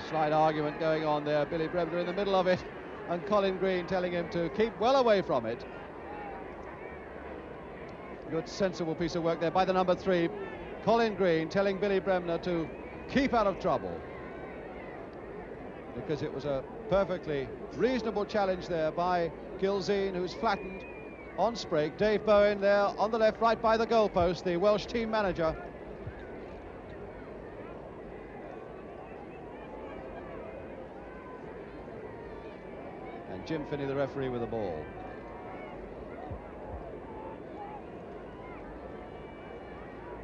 Slight argument going on there. Billy Bremner in the middle of it, and Colin Green telling him to keep well away from it. Good, sensible piece of work there by the number 3, Colin Green, telling Billy Bremner to keep out of trouble, because it was a perfectly reasonable challenge there by Gilzean, who's flattened on Sprake. Dave Bowen there on the left, right by the goalpost, the Welsh team manager. And Jim Finney, the referee, with the ball.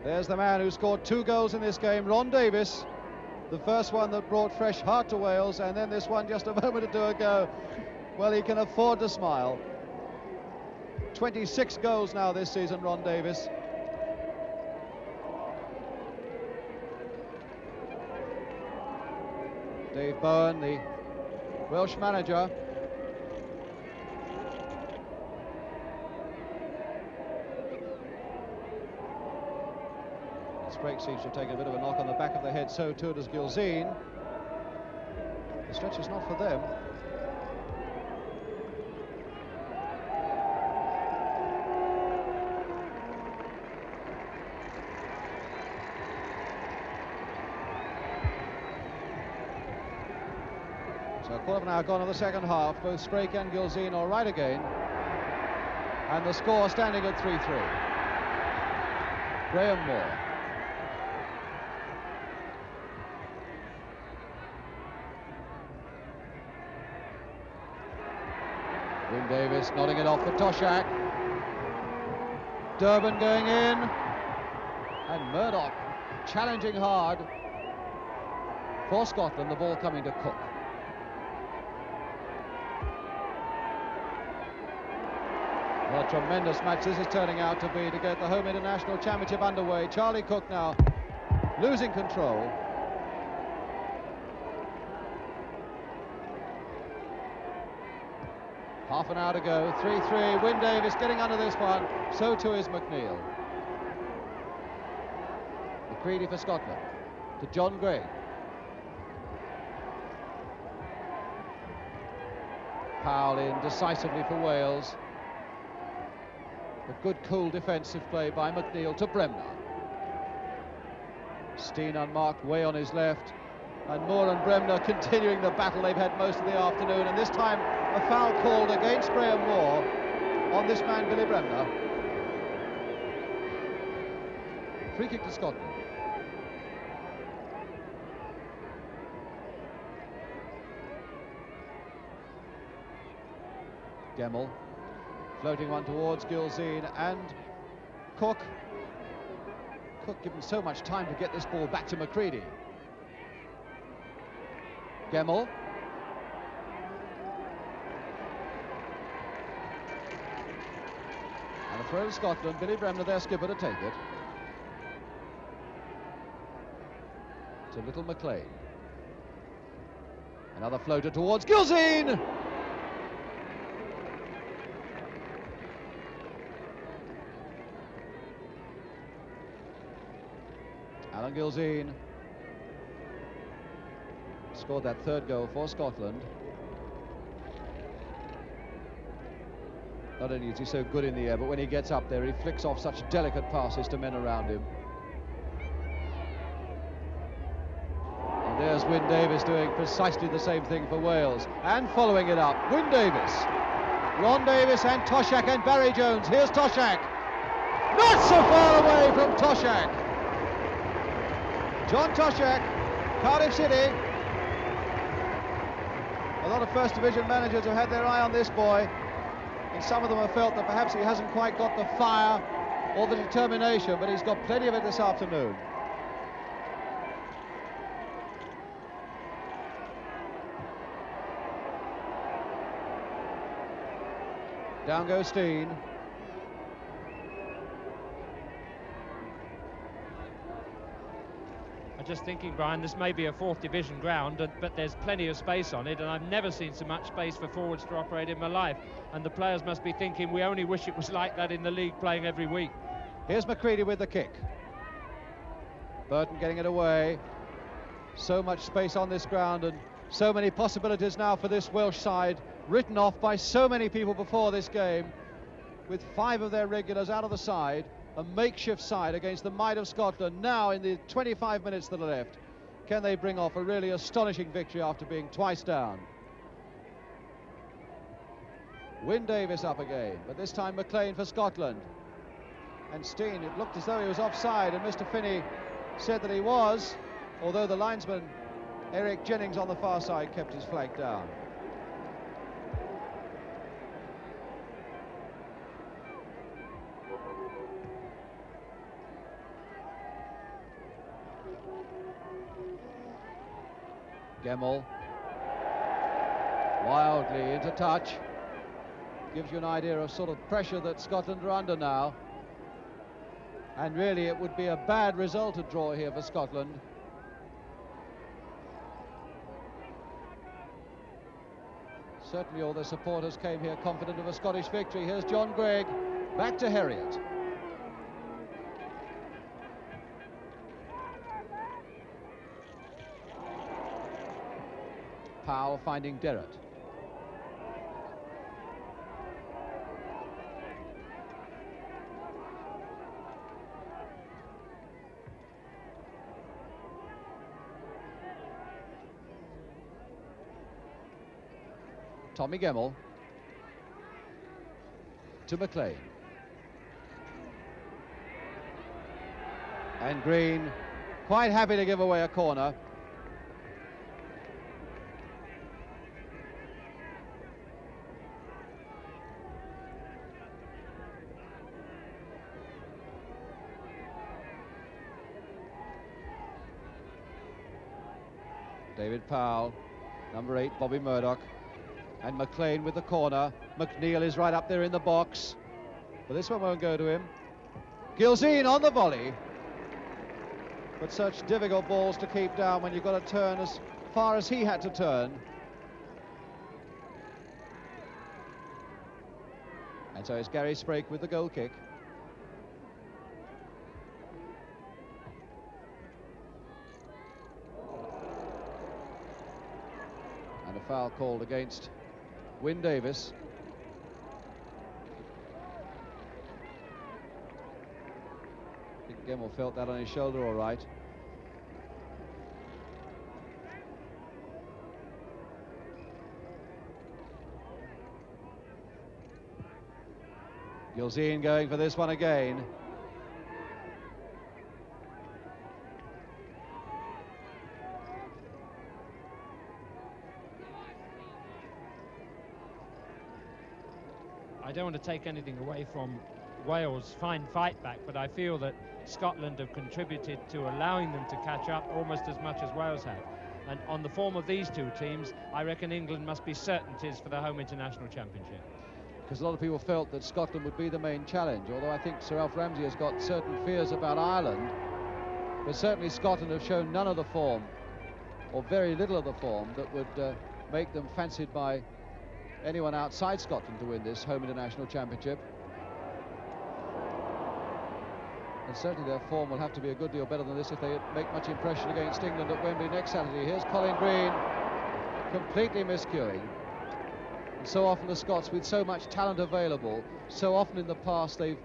There's the man who scored 2 goals in this game, Ron Davies. The first one that brought fresh heart to Wales, and then this one just a moment or two ago. Well, he can afford to smile. 26 goals now this season, Ron Davies. Dave Bowen, the Welsh manager. Sprake seems to have taken a bit of a knock on the back of the head, so too does Gilzean. The stretch is not for them. So a quarter of an hour gone in the second half. Both Sprake and Gilzean all right again. And the score standing at 3-3. Graham Moore. Wyn Davies nodding it off for Toshack. Durban going in. And Murdoch challenging hard for Scotland. The ball coming to Cooke. What a tremendous match this is turning out to be to get the Home International Championship underway. Charlie Cooke now losing control. Half an hour to go, 3-3. Wyn Davies getting under this one, so too is McNeill. McCreadie for Scotland, to John Greig. Powell in decisively for Wales. A good, cool defensive play by McNeill to Bremner. Stein unmarked, way on his left. And Moore and Bremner continuing the battle they've had most of the afternoon, and this time a foul called against Graham Moore on this man Billy Bremner. Free kick to Scotland. Gemmell floating one towards Gilzean and Cooke. Cooke given so much time to get this ball back to McCreadie. Gemmell. And a throw to Scotland. Billy Bremner, their skipper, to take it. To little McLean. Another floater towards Gilzean. Alan Gilzean scored that third goal for Scotland. Not only is he so good in the air, but when he gets up there, he flicks off such delicate passes to men around him. And there's Wyn Davies doing precisely the same thing for Wales. And following it up, Wyn Davies. Ron Davies and Toshack and Barry Jones. Here's Toshack. Not so far away from Toshack. John Toshack, Cardiff City. A lot of First Division managers have had their eye on this boy, and some of them have felt that perhaps he hasn't quite got the fire or the determination, but he's got plenty of it this afternoon. Down goes Stein. I'm just thinking, Brian, this may be a fourth division ground, but there's plenty of space on it, and I've never seen so much space for forwards to operate in my life. And the players must be thinking, we only wish it was like that in the league, playing every week. Here's McCreadie with the kick. Burton getting it away. So much space on this ground, and so many possibilities now for this Welsh side, written off by so many people before this game, with 5 of their regulars out of the side. A makeshift side against the might of Scotland. Now in the 25 minutes that are left, can they bring off a really astonishing victory after being twice down? Wyn Davies up again, but this time McLean for Scotland. And Stein, it looked as though he was offside, and Mr. Finney said that he was, although the linesman Eric Jennings on the far side kept his flag down. Gemmell wildly into touch. Gives you an idea of sort of pressure that Scotland are under now. And really it would be a bad result to draw here for Scotland. Certainly all their supporters came here confident of a Scottish victory. Here's John Greig, back to Herriot. Powell finding Derrett. Tommy Gemmell to McLean. And Green quite happy to give away a corner. David Powell, number 8, Bobby Murdoch, and McLean with the corner. McNeill is right up there in the box, but this one won't go to him. Gilzean on the volley, but such difficult balls to keep down when you've got to turn as far as he had to turn. And so it's Gary Sprake with the goal kick. And a foul called against Wyn Davies. I think Gemmell felt that on his shoulder all right. Gilzean going for this one again. don't want to take anything away from Wales' fine fight back, but I feel that Scotland have contributed to allowing them to catch up almost as much as Wales have. And on the form of these two teams, I reckon England must be certainties for the home international championship. Because a lot of people felt that Scotland would be the main challenge, although I think Sir Alf Ramsey has got certain fears about Ireland. But certainly Scotland have shown none of the form, or very little of the form, that would make them fancied by anyone outside Scotland to win this home international championship. And certainly their form will have to be a good deal better than this if they make much impression against England at Wembley next Saturday. Here's Colin Green, completely miscuing. And so often the Scots, with so much talent available, so often in the past they've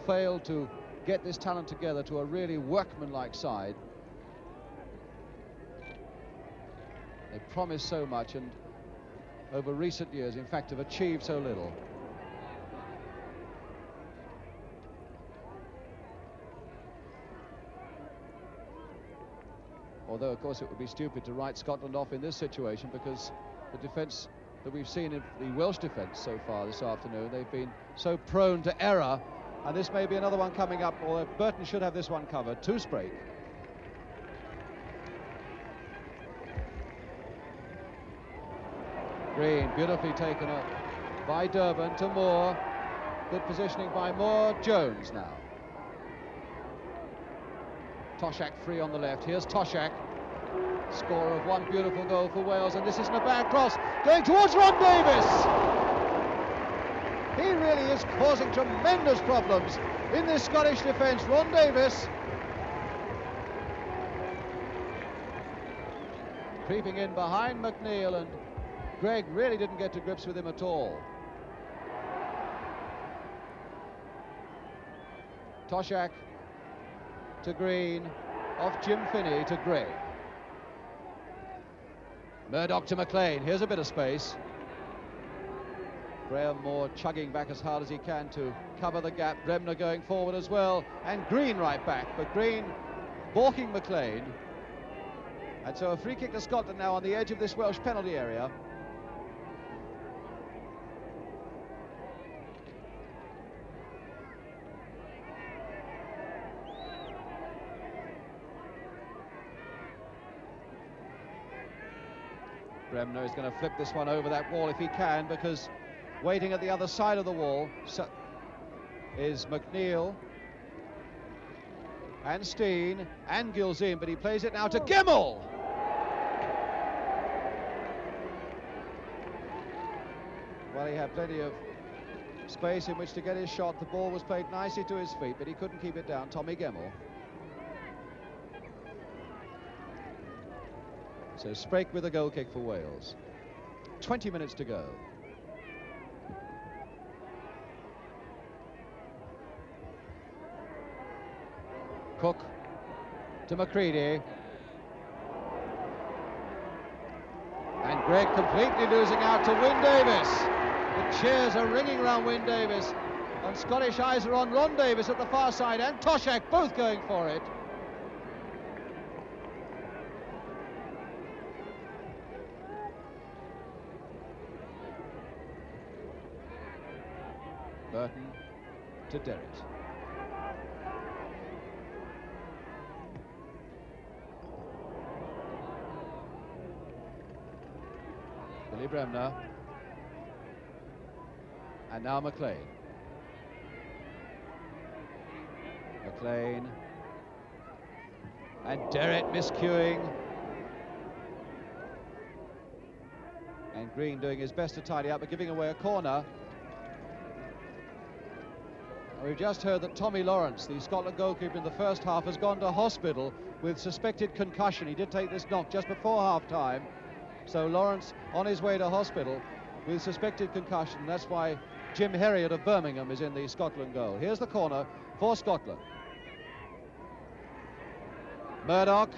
failed to get this talent together to a really workmanlike side. They promise so much and over recent years, in fact, have achieved so little. Although, of course, it would be stupid to write Scotland off in this situation, because the defence that we've seen in the Welsh defence so far this afternoon, they've been so prone to error, and this may be another one coming up, or Burton should have this one covered, to Sprake. Green, beautifully taken up by Durban to Moore. Good positioning by Moore. Jones now. Toshack free on the left. Here's Toshack. Scorer of one beautiful goal for Wales, and this isn't a bad cross. Going towards Ron Davies. He really is causing tremendous problems in this Scottish defence. Ron Davies. Creeping in behind McNeill, and Greig really didn't get to grips with him at all. Toshack to Green, off Jim Finney to Greig. Murdoch to McLean, here's a bit of space. Graham Moore chugging back as hard as he can to cover the gap. Bremner going forward as well, and Green right back, but Green balking McLean. And so a free kick to Scotland now on the edge of this Welsh penalty area. Bremner is going to flip this one over that wall if he can, because waiting at the other side of the wall is McNeill and Stein and Gilzean, but he plays it now to Gemmell. Well, he had plenty of space in which to get his shot. The ball was played nicely to his feet, but he couldn't keep it down. Tommy Gemmell. So Sprake with a goal kick for Wales. 20 minutes to go. Cooke to McCreadie. And Greig completely losing out to Wyn Davies. The cheers are ringing around Wyn Davies, and Scottish eyes are on Ron Davies at the far side, and Toshack both going for it. Burton to Derrett. Billy Bremner. And now McLean. McLean. And Derrett miscuing. And Green doing his best to tidy up, but giving away a corner. We've just heard that Tommy Lawrence, the Scotland goalkeeper in the first half, has gone to hospital with suspected concussion. He did take this knock just before half-time. So Lawrence on his way to hospital with suspected concussion. That's why Jim Herriot of Birmingham is in the Scotland goal. Here's the corner for Scotland. Murdoch.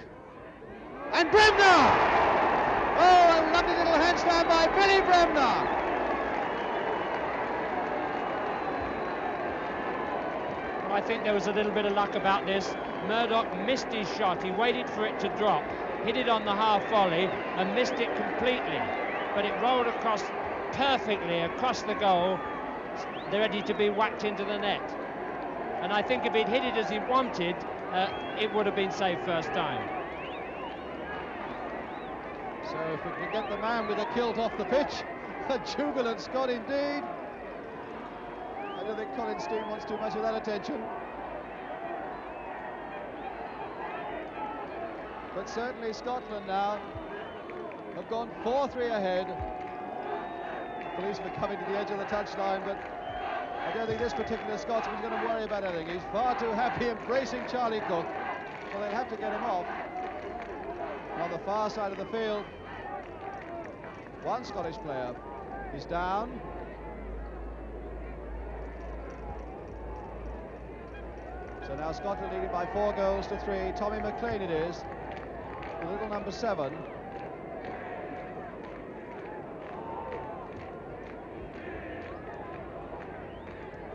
And Bremner! Oh, a lovely little handstand by Billy Bremner! I think there was a little bit of luck about this. Murdoch missed his shot. He waited for it to drop, hit it on the half volley and missed it completely. But it rolled across perfectly across the goal. they're ready to be whacked into the net. And I think if he'd hit it as he wanted, it would have been safe first time. So if we can get the man with a kilt off the pitch, a jubilant Scot indeed. I don't think Colin Stein wants too much of that attention. But certainly Scotland now have gone 4-3 ahead. The policeman coming to the edge of the touchline, but I don't think this particular Scotsman's going to worry about anything. He's far too happy embracing Charlie Cooke. Well, they'll have to get him off. On the far side of the field, one Scottish player is down. So now Scotland leading by 4-3. Tommy McLean it is, the little number 7.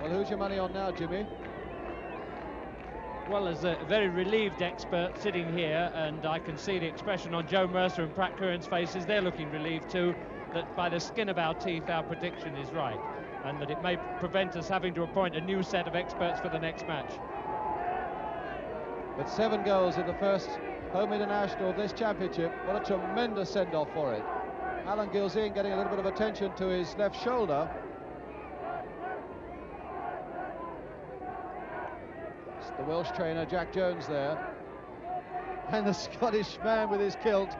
Well, who's your money on now, Jimmy? Well, as a very relieved expert sitting here, and I can see the expression on Joe Mercer and Pratt Curran's faces, they're looking relieved too, that by the skin of our teeth our prediction is right, and that it may prevent us having to appoint a new set of experts for the next match. But 7 goals in the first home international of this championship. What a tremendous send-off for it. Alan Gilzean getting a little bit of attention to his left shoulder. It's the Welsh trainer Jack Jones there, and the Scottish man with his kilt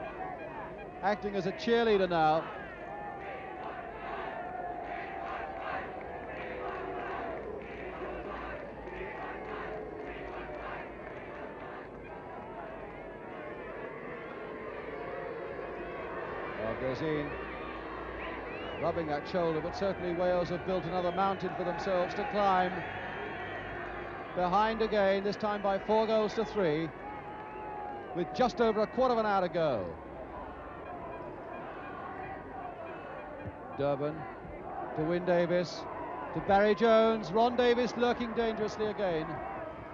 acting as a cheerleader now. Gilzean rubbing that shoulder, but certainly Wales have built another mountain for themselves to climb. Behind again, this time by 4-3, with just over a quarter of an hour to go. Durban to Wyn Davies, to Barry Jones. Ron Davies lurking dangerously again,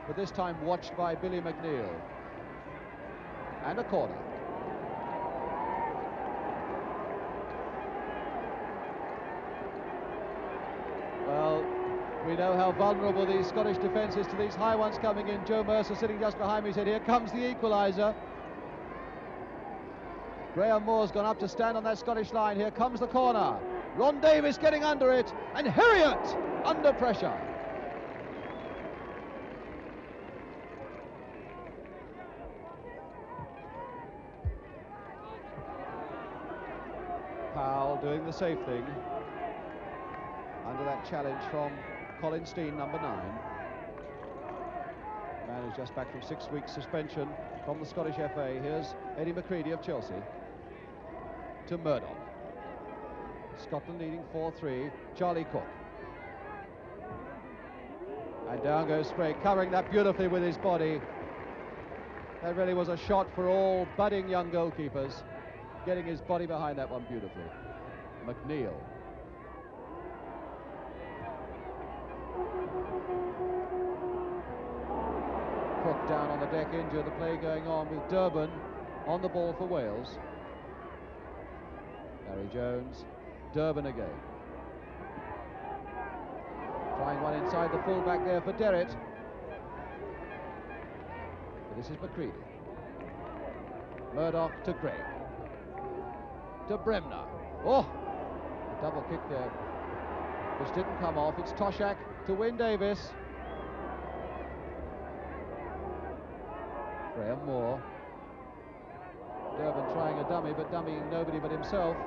but this time watched by Billy McNeill. And a corner. Well, we know how vulnerable the Scottish defence is to these high ones coming in. Joe Mercer sitting just behind me said, here comes the equaliser. Graham Moore's gone up to stand on that Scottish line. Here comes the corner. Ron Davies getting under it, and Herriot under pressure. Powell doing the safe thing under that challenge from Colin Stein, number 9. Man who's just back from 6 weeks suspension from the Scottish FA. Here's Eddie McCreadie of Chelsea to Murdoch. Scotland leading 4-3. Charlie Cooke. And down goes Sprake, covering that beautifully with his body. That really was a shot for all budding young goalkeepers, getting his body behind that one beautifully. McNeill. Cooke down on the deck injured. The play going on with Durban on the ball for Wales. Barry Jones. Durban again. Trying one inside the full-back there for Derrett. But this is McCreadie. Murdoch to Greig. To Bremner. Oh! A double kick there, which didn't come off. It's Toshack to Wyn Davies. Graham Moore. Durban trying a dummy, but dummying nobody but himself.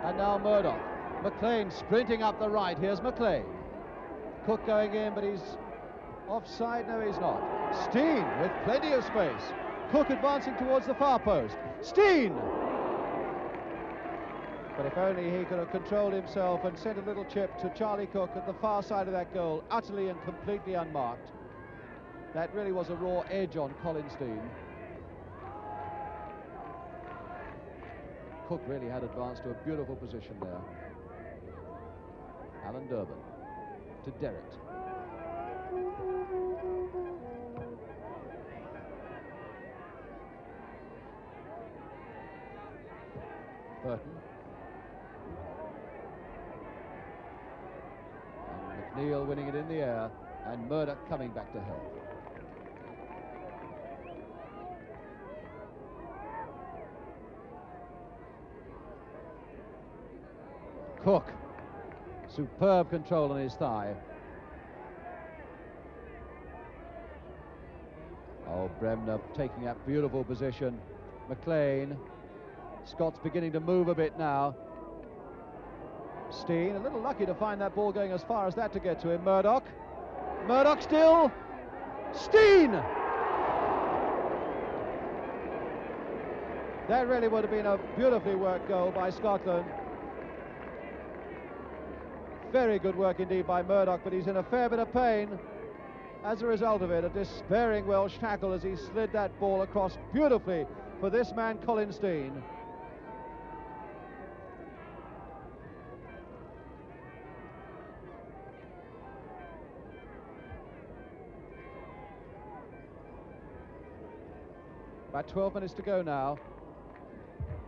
And now Murdoch. McLean sprinting up the right. Here's McLean. Cooke going in, but he's offside. No, he's not. Stein with plenty of space. Cooke advancing towards the far post. Stein! But if only he could have controlled himself and sent a little chip to Charlie Cooke at the far side of that goal, utterly and completely unmarked. That really was a raw edge on Colin Stein. Cooke really had advanced to a beautiful position there. Alan Durban to Derrett. Burton. And McNeill winning it in the air, and Murdoch coming back to help. Cooke, superb control on his thigh. Oh, Bremner taking that beautiful position. McLean. Scott's beginning to move a bit now. Stein, a little lucky to find that ball going as far as that to get to him. Murdoch. Murdoch still. Stein! That really would have been a beautifully worked goal by Scotland. Very good work indeed by Murdoch, but he's in a fair bit of pain as a result of it. A despairing Welsh tackle as he slid that ball across beautifully for this man, Colin Stein. About 12 minutes to go now.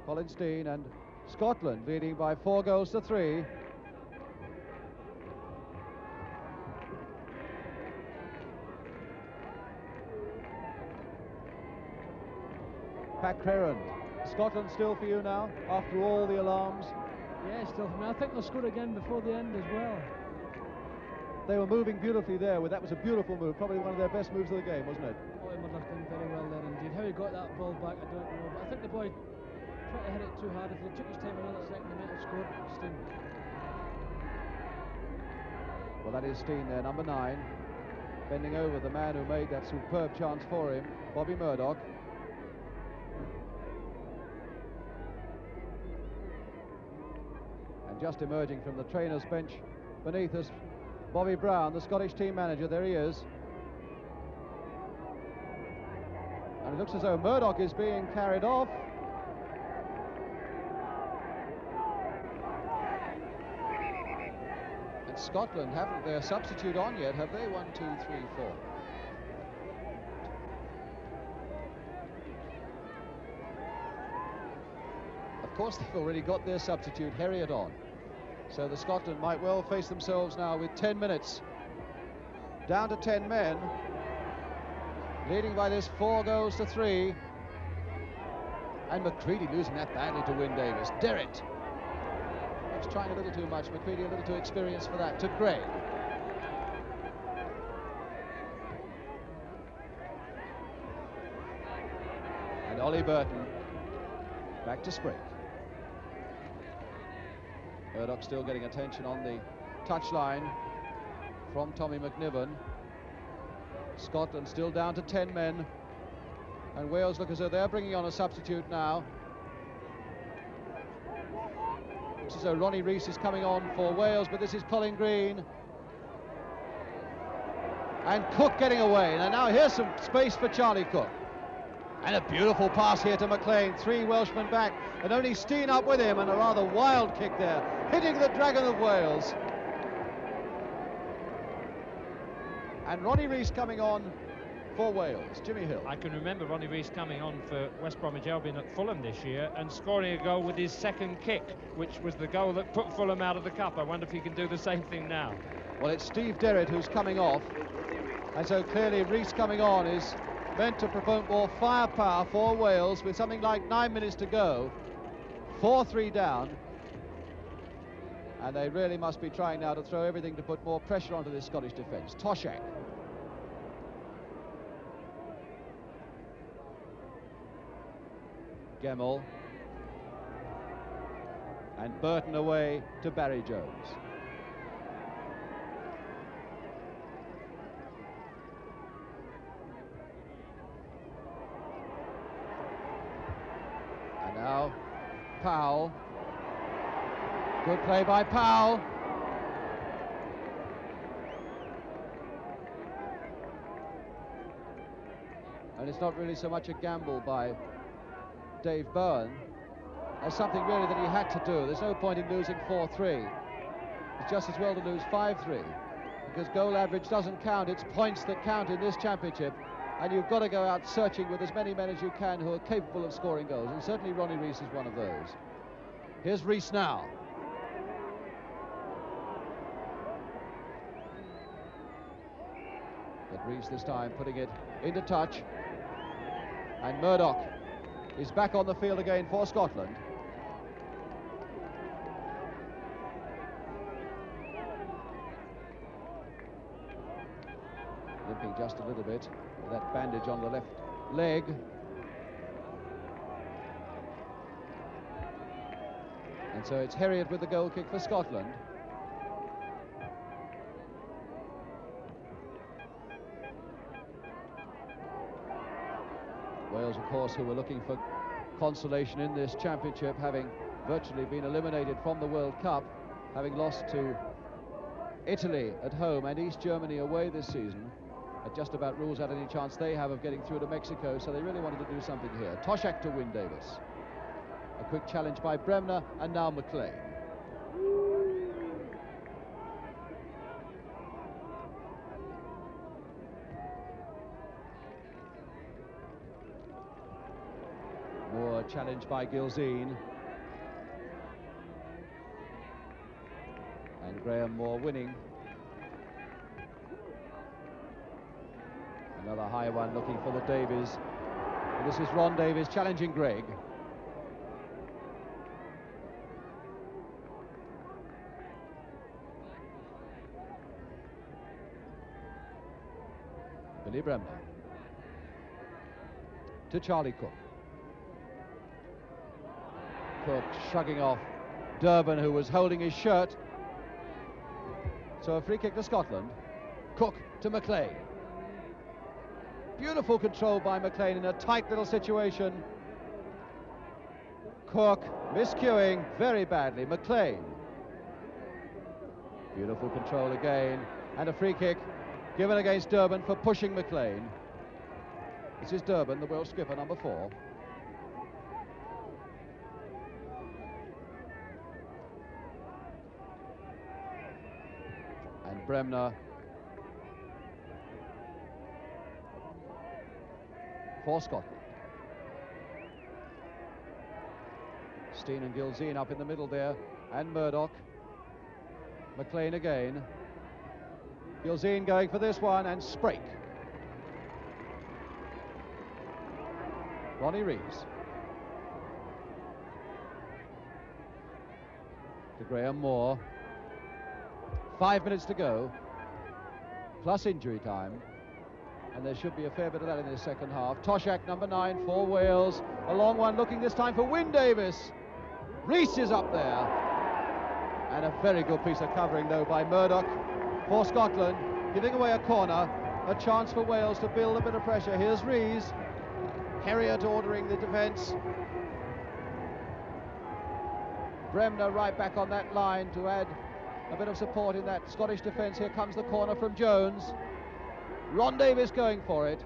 Colin Stein and Scotland leading by 4 goals to 3. McCreadie, Scotland still for you now, after all the alarms? Yeah, still for me. I think they'll score again before the end as well. They were moving beautifully there. That was a beautiful move, probably one of their best moves of the game, wasn't it? Oh, he must have done very well there indeed. How he got that ball back, I don't know. But I think the boy tried to hit it too hard. If he took his time another second, he might have scored. Stein. Well, that is Stein there, number 9, bending over the man who made that superb chance for him, Bobby Murdoch. Just emerging from the trainer's bench beneath us, Bobby Brown, the Scottish team manager. There he is. And it looks as though Murdoch is being carried off. And Scotland haven't their substitute on yet, have they? 1, 2, 3, 4. Of course, they've already got their substitute, Herriot, on. So the Scotland might well face themselves now with 10 minutes. Down to 10 men. Leading by this 4 goals to 3. And McCreadie losing that badly to win Davies. Derrett. He's trying a little too much. McCreadie a little too experienced for that. To Greig. And Ollie Burton back to Sprake. Murdoch still getting attention on the touchline from Tommy McNiven. Scotland still down to 10 men. And Wales look as though they're bringing on a substitute now. Looks as though Ronnie Rees is coming on for Wales, but this is Colin Green. And Cooke getting away. And now here's some space for Charlie Cooke. And a beautiful pass here to McLean. 3 Welshmen back, and only Stein up with him, and a rather wild kick there, hitting the Dragon of Wales. And Ronnie Rees coming on for Wales. Jimmy Hill. I can remember Ronnie Rees coming on for West Bromwich Albion at Fulham this year and scoring a goal with his second kick, which was the goal that put Fulham out of the cup. I wonder if he can do the same thing now. Well, it's Steve Derrett who's coming off, and so clearly Rees coming on is meant to promote more firepower for Wales with something like 9 minutes to go. 4-3 down. And they really must be trying now to throw everything to put more pressure onto this Scottish defence. Toshack. Gemmell. And Burton away to Barry Jones. And now Powell. Good play by Powell. And it's not really so much a gamble by Dave Bowen as something really that he had to do. There's no point in losing 4-3. It's just as well to lose 5-3, because goal average doesn't count. It's points that count in this championship, and you've got to go out searching with as many men as you can who are capable of scoring goals, and certainly Ronnie Rees is one of those. Here's Rees now. Rees this time putting it into touch. And Murdoch is back on the field again for Scotland. Limping just a little bit with that bandage on the left leg. And so it's Herriot with the goal kick for Scotland. Wales, of course, who were looking for consolation in this championship, having virtually been eliminated from the World Cup, having lost to Italy at home and East Germany away this season. It just about rules out any chance they have of getting through to Mexico, so they really wanted to do something here. Toshack to win Davies. A quick challenge by Bremner, and now McLean. More challenge by Gilzean. And Graham Moore winning. Another high one looking for the Davies. And this is Ron Davies challenging Greig. Billy Bremner to Charlie Cooke. Cooke shrugging off Durban, who was holding his shirt. So a free kick to Scotland. Cooke to McLean. Beautiful control by McLean in a tight little situation. Cooke miscuing very badly. McLean. Beautiful control again. And a free kick given against Durban for pushing McLean. This is Durban, the Welsh skipper, number 4. And Bremner for Scotland. Stein and Gilzean up in the middle there, and Murdoch. McLean again. Gilzean going for this one, and Sprake. Rees. To Graham Moore. 5 minutes to go, plus injury time. And there should be a fair bit of that in the second half. Toshack, number 9 for Wales. A long one looking this time for Wyn Davies. Rees is up there. And a very good piece of covering, though, by Murdoch for Scotland, giving away a corner, a chance for Wales to build a bit of pressure. Here's Rees. Herriot ordering the defence. Bremner right back on that line to add a bit of support in that Scottish defence. Here comes the corner from Jones. Ron Davies going for it.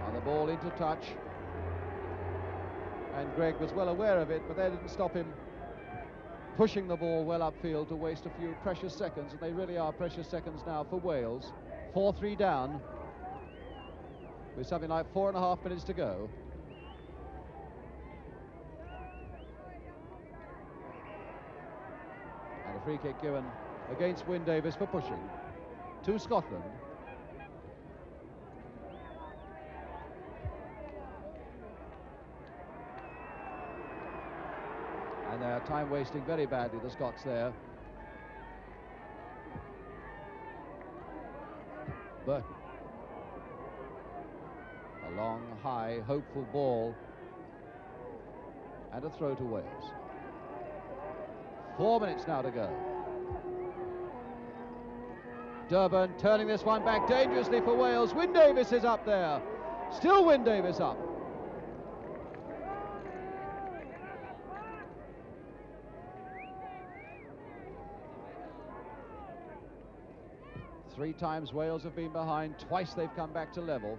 And the ball into touch. And Greig was well aware of it, but that didn't stop him pushing the ball well upfield to waste a few precious seconds, and they really are precious seconds now for Wales. 4-3 down, with something like 4.5 minutes to go. And a free kick given against Wyn Davies for pushing to Scotland. And they're time wasting very badly, the Scots there. Burton. A long, high, hopeful ball. And a throw to Wales. 4 minutes now to go. Durban turning this one back dangerously for Wales. Wyn Davies is up there. Still Wyn Davies up. Three times Wales have been behind, twice they've come back to level,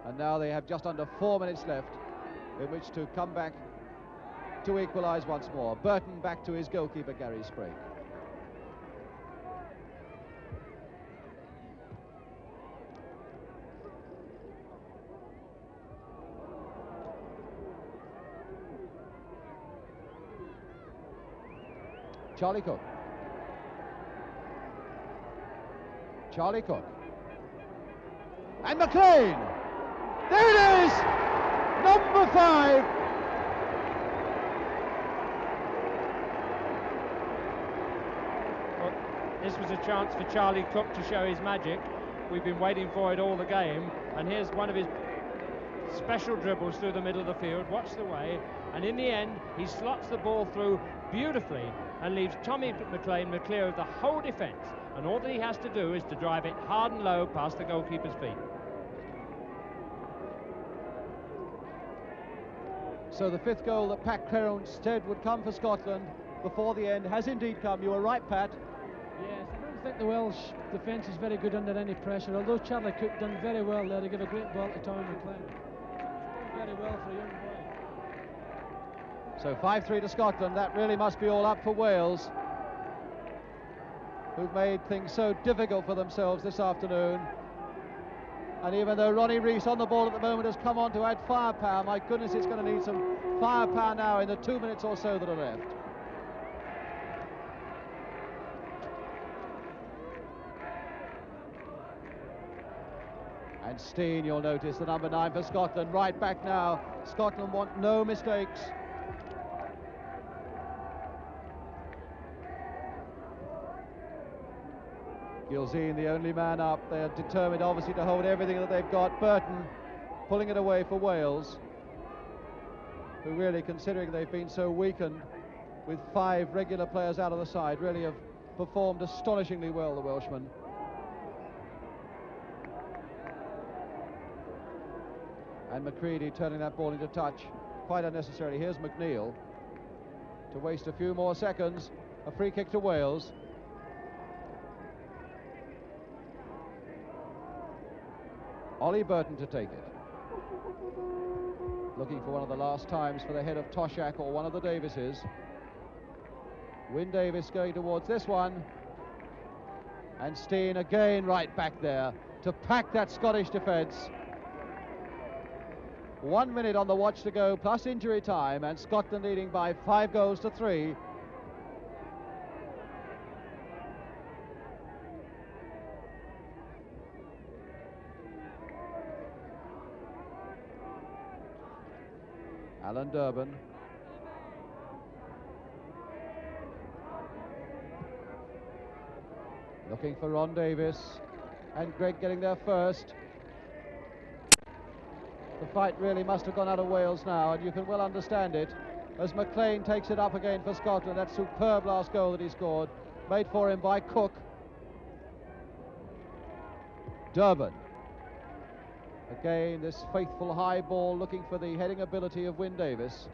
and now they have just under 4 minutes left in which to come back to equalise once more. Burton back to his goalkeeper, Gary Sprake. Charlie Cooke. Charlie Cooke. And McLean! There it is! Number 5! Well, this was a chance for Charlie Cooke to show his magic. We've been waiting for it all the game, and here's one of his special dribbles through the middle of the field. Watch the way, and in the end he slots the ball through beautifully and leaves Tommy McLean clear of the whole defence, and all that he has to do is to drive it hard and low past the goalkeeper's feet. So the 5th goal that Pat Clarence said would come for Scotland before the end has indeed come. You were right, Pat. Yes, I don't think the Welsh defence is very good under any pressure, although Charlie Cooke done very well there to give a great ball to Tommy McLean. Very well for a young boy. So 5-3 to Scotland. That really must be all up for Wales, who've made things so difficult for themselves this afternoon. And even though Rees on the ball at the moment has come on to add firepower, my goodness, it's going to need some firepower now in the 2 minutes or so that are left. And Stein, you'll notice, the number 9 for Scotland, right back now. Scotland want no mistakes. Gilzean, the only man up. They're determined, obviously, to hold everything that they've got. Burton pulling it away for Wales, who really, considering they've been so weakened with 5 regular players out of the side, really have performed astonishingly well, the Welshmen. And McCreadie turning that ball into touch quite unnecessarily. Here's McNeill to waste a few more seconds. A free kick to Wales. Ollie Burton to take it. Looking for one of the last times for the head of Toshack or one of the Davises. Wyn Davies going towards this one. And Stein again right back there to pack that Scottish defence. 1 minute on the watch to go, plus injury time, and Scotland leading by 5-3. Alan Durban. Looking for Ron Davies, and Greig getting there first. The fight really must have gone out of Wales now, and you can well understand it, as McLean takes it up again for Scotland. That superb last goal that he scored, made for him by Cooke. Durban. Again, this faithful high ball, looking for the heading ability of Wyn Davies,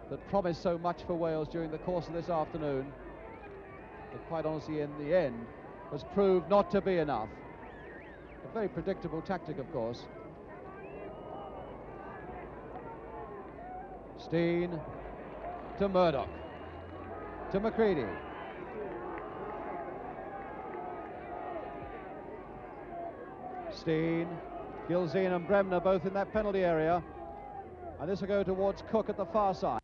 that promised so much for Wales during the course of this afternoon, but quite honestly in the end has proved not to be enough. A very predictable tactic, of course. Stein to Murdoch, to McCreadie. Stein, Gilzean and Bremner both in that penalty area, and this will go towards Cooke at the far side.